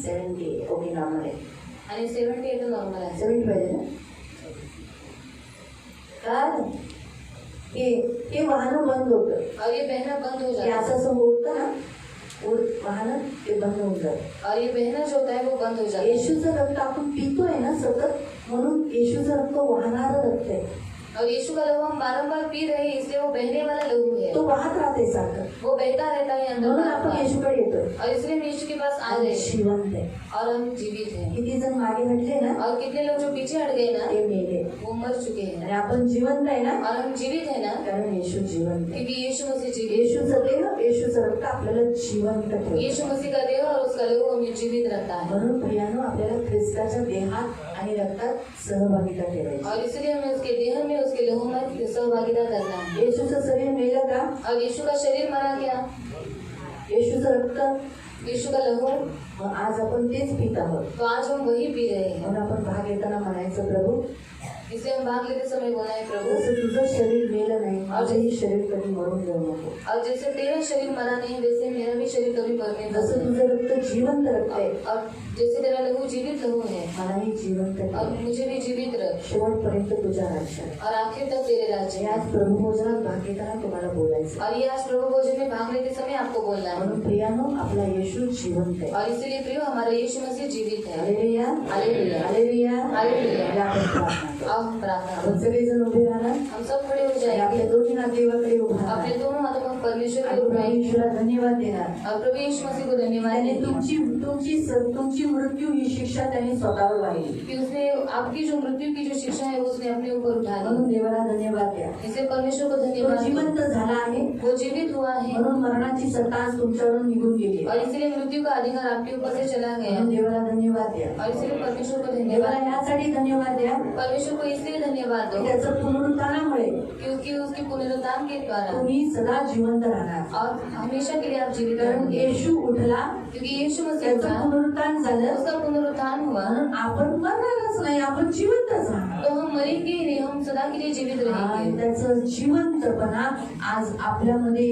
70 ओके, नॉर्मल आहे. आणि 70 तो नॉर्मल आहे. 70 पाहिजे ना. काय ते वाहन बंद होतं. और ये बहना बंद हो ते जाता असं है. असं उडतं ना, वाहन ते बंद होऊन जातं. और ये बहना जो होता है वो बंद हो जाता है. येशूचं रक्त आपण पितोय ना सतत, म्हणून येशूचं रक्त वाहणारं रक्त आहे. और यीशु का लहू हम बारंबार पी रहे हैं, इसलिए वो बहने वाला लहू है. तो वाहत राहते सारखं. वो बहता रहता है अंदर म्हणून आपण बार-बार. येशूकडे येतो. और इसलिए हम यीशु के पास आ रहे हैं जिवंत आहे. और हम जीवित हैं. किती जण मागे हटले ना, और कितने लोग जो पीछे हट गए ना ते मेले. वो मर चुके हैं. आणि आपण जिवंत आहे ना, और हम जीवित है ना कारण येशू जिवंत आहे. क्योंकि यीशु मसीह जीवित. येशूचं देह, येशूचं रक्त आपल्याला जिवंत यीशु ठेवतं. मसीह का देह और उसका लहू हमें जीवित रखता है. म्हणून प्रियानो, आपल्याला ख्रिस्ताच्या देहात आणि रक्तात सहभागिता ठेवायची. और इसलिए हमें उसके देह में उसके लहू में सहभागिता करना है. येशूचं शरीर मेलं का? और यीशु का शरीर मरा गया, येशूचं रक्त, यीशु का लहू, मग आज आपण तेच पित आहोत. तो आज हम वही पी रहे हैं. म्हणून आपण भाग घेताना म्हणायचं, प्रभू इसलिए हम भाग लेते समय बोला है, प्रभु जसं तुझं शरीर मेलं नाही, माझंही शरीर कधी मरून जाऊ नको. और जैसे तेरा शरीर मरा नहीं वैसे मेरा भी शरीर कभी मरने जसं नहीं. तुझं रक्त जिवंत रक्त आहे, और जैसे तेरा लहू जीवित लहू है मलाही जिवंत और ठेव. मुझे भी जीवित रख शेवटपर्यंत तुझ्या राज्यात. और आखिर तक तेरे राज्य हे में. आज प्रभू भोजनात भाग घेताना तुम्हाला बोलायचं. और ये आज प्रभु भोजन में भाग लेते समय आपको बोलना है. म्हणून प्रियानो, आपला येशू जिवंत आहे. और इसीलिए प्रियो हमारा यीशु मसीह जीवित है. Hallelujah, hallelujah. Hallelujah, hallelujah. आणि आपण प्रार्थना करू. आओ हम प्रार्थना आपण करें. सगळेजण उभे राहणार हम सब खड़े हो आणि जाएंगे. आपल्या दोन्ही हात देवाकडे उभा अपने राहणार दोनों हाथों को हम परमेश्वर आणि को उठाएंगे परमेश्वराला धन्यवाद देणार. और प्रभु यीशु मसीह को धन्यवाद त्याने देंगे तुमची तुमची तुमची मृत्यू ही शिक्षा त्याने स्वतःवर वाहिली. कि उसने आपकी जो मृत्यू की जो शिक्षा है वो उसने अपने ऊपर उठा ली. म्हणून देवाला धन्यवाद द्या. इसे परमेश्वर को तो धन्यवाद दें. जिवंत झाला आहे, वो जीवित हुआ है म्हणून मरणाची सत्ता आज तुमच्यावरून निघून गेली और आहे. इसलिए मृत्यू का अधिकार आपके ऊपर से चला गया. म्हणून देवाला धन्यवाद द्या. और इसलिए परमेश्वर को देवाला धन्यवाद. यासाठी धन्यवाद द्या परमेश्वर यीशु को इसलिए धन्यवाद दो त्याचं पुनरुत्थानामुळे क्योंकि उसके पुनरुत्थान के द्वारा तुम्ही सदा जिवंत राहणार. और हमेशा के लिए आप जीवित कारण रहेंगे येशू उठला, क्योंकि यीशु मसीह त्याचं उठा, पुनरुत्थान झालं, उसका पुनरुत्थान हुआ म्हणून आपण मरणारच नाही, आपण जिवंतच राहणार. तो हम मरेंगे ही नहीं, हम सदा के लिए जीवित आणि रहेंगे. त्याचं जिवंतपणा आज आपल्यामध्ये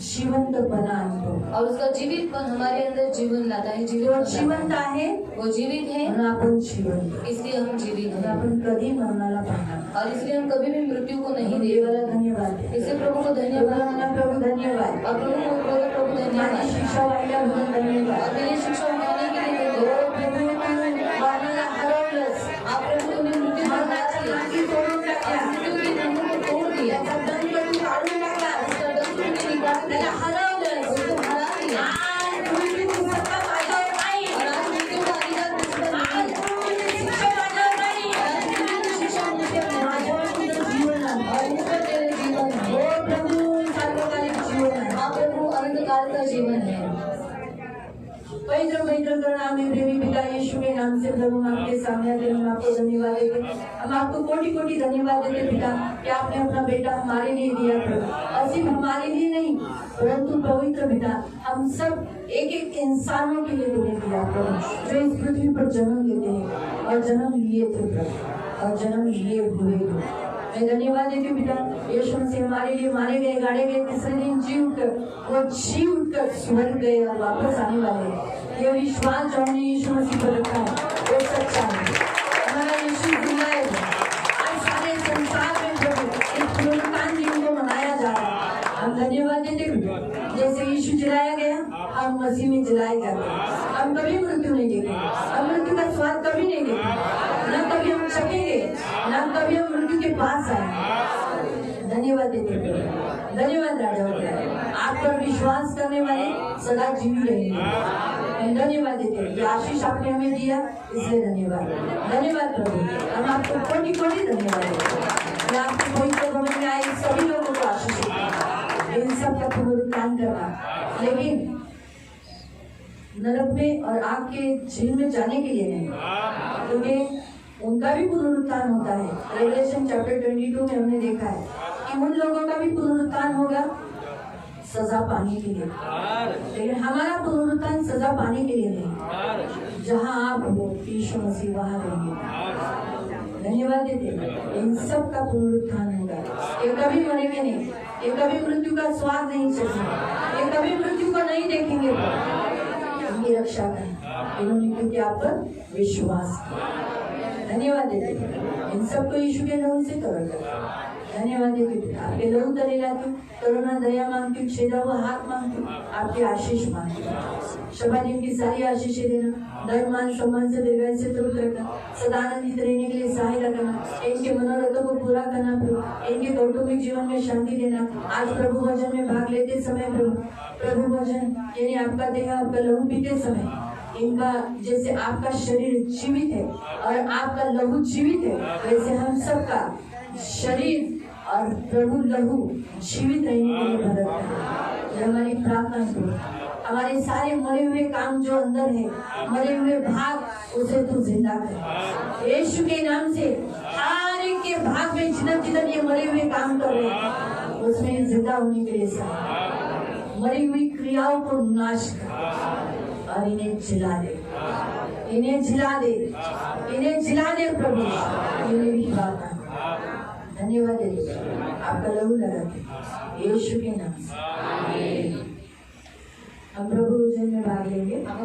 जिवंतपणा आणतो. और उसका जीवितपन हमारे अंदर जीवन लाता है. तो जीवन जिवंत आहे वो जीवित है, म्हणून आपण जिवंत. इसलिए हम जीवित आणि हैं आपण कधी मरणाला पाहणार. और इसलिए हम कभी भी मृत्यू को नहीं देवाला देगा. धन्यवाद. इसलिए प्रभु को देवाला धन्यवाद म्हणा, प्रभू धन्यवाद. और प्रभु को माझी धन्यवाद शिक्षा व्हायला म्हणून धन्यवाद. और मेरी शिक्षा उठाने के लिए हो धन्यवाद. प्रभू, तू मरणाला हरवलंस. आप प्रभु तुमने मृत्यू को मरणाच्या हरा नांगी तोडून दिया, टाकल्या. मृत्यू की नांगों को तोड़ दिया, त्याचा दंड तू काढून टाकला. उसका दंड तुमने निकाल त्याला दिया, हरवलंस. उसको हरा दिया. आज मृत्यूची सत्ता माझ्यावर नाही. और आज मृत्यू का अधिकार मुझ पर आज नहीं है. मृत्यूची शिक्षा माझ्यावर नाही. आज मृत्यू की शिक्षा मुझ पर नहीं है. माझ्यावर तुझं जीवन आहे. और मुझ पर तेरे जीवन है. हो प्रभू, सार्वकालिक जीवन आहे. हाँ प्रभु, अनंत काल का जीवन है. पवित्र पवित्र करुणामय प्रेमी पिता यीशु के नाम से प्रभु हम आपके सामने आते हैं. हम आपको धन्यवाद देते हैं. हम आपको कोटि कोटि धन्यवाद देते हैं पिता कि आपने अपना बेटा हमारे लिए दिया प्रभु. और सिर्फ हमारे लिए नहीं परंतु पवित्र पिता हम सब एक एक इंसानों के लिए तुम्हें दिया प्रभु, जो इस पृथ्वी पर जन्म लेते हैं और जन्म लिए थे प्रभु और जन्म लिए हुए थे. मैं धन्यवाद देती हूँ पिता, यीशु मसीह हमारे लिए मारे गए, गाड़े गए, तीसरे दिन जी उठकर स्वर्ग गए और वापस आने वाले हैं. ये विश्वास जो हमने यीशु मसीह पर रखा है वो सच्चा है. हमारा यीशु जिंदा है. आज सारे संसार में प्रभु इस पुनरुत्थान दिन को मनाया जा रहा है. हम धन्यवाद देते हैं. जैसे यीशु जलाया गया, हम मसीह में जलाए जाते हैं. हम कभी मृत्यु नहीं देखेंगे, हम मृत्यु का स्वाद कभी नहीं देखेंगे, न कभी हम चखेंगे, न कभी हम मृत्यु के पास आएंगे. धन्यवाद देते हैं. धन्यवाद राजा होता. आप पर विश्वास करने वाले सदा जीवित रहेंगे. धन्यवाद देते हैं. ये आशीष आपने हमें दिया, इसलिए धन्यवाद. धन्यवाद प्रभु. हम आपको कोटि कोटि धन्यवाद देते हैं. मैं आपके पवित्र भवन में आए सभी लोगों को आशीष देता हूं. इन सब का पुनरुत्थान करना, लेकिन नरक में और आग के झील में जाने के लिए नहीं, क्योंकि उनका भी पुनरुत्थान होता है. रेवलेशन चैप्टर 22 में हमने देखा है कि उन लोगों का भी पुनरुत्थान होगा सजा पाने के लिए, लेकिन हमारा पुनरुत्थान सजा पाने के लिए नहीं. जहाँ आप हो यीशु मसीह वहाँ रहेंगे. धन्यवाद देते हैं. इन सब का पुनरुत्थान होगा. ये कभी मरेंगे नहीं, ये कभी मृत्यु का स्वाद नहीं चखेंगे, ये कभी मृत्यु को नहीं देखेंगे. इनकी रक्षा करें इन्होंने, क्योंकि आप पर विश्वास किया. धन्यवाद देते हैं. इन सबको यीशु के नाम से कवर कर. धन्यवाद देते हैं. आपके लहू तले लाती करुणा दया मांगती हूँ, छेदा हुआ हाथ मांगती हूँ, आपकी आशीष मांगती हूँ. शबा दिन की सारी आशीषें देना, धन मान सम्मान से दीर्घायु से तृप्त रखना, सदा आनंदित रहने के लिए सहायता करना, इनके मनोरथों को पूरा करना प्रभु, इनके कौटुंबिक जीवन में शांति देना. आज प्रभु भजन में भाग लेते समय प्रभु भजन यानी आपका देह आपका लहू पीते समय इनका जैसे आपका शरीर जीवित है और आपका लहू जीवित है, वैसे हम सबका शरीर और प्रभु लहू जीवित रहने के लिए मदद करें. हमारी प्रार्थना करो. हमारे सारे मरे हुए काम जो अंदर है, मरे हुए भाग, उसे तू जिंदा कर यीशु के नाम से. हर एक के भाग में जिधर ये मरे हुए काम कर रहे हैं उसमें जिंदा होने के लिए मरी हुई क्रियाओं को नाश कर और इन्हें जिला दे. इन्हें जिला दे, इन्हें जिला दे प्रभु. ये मेरी प्रार्थना. धन्यवाद देते आपका लहू लगा यीशु के नाम से.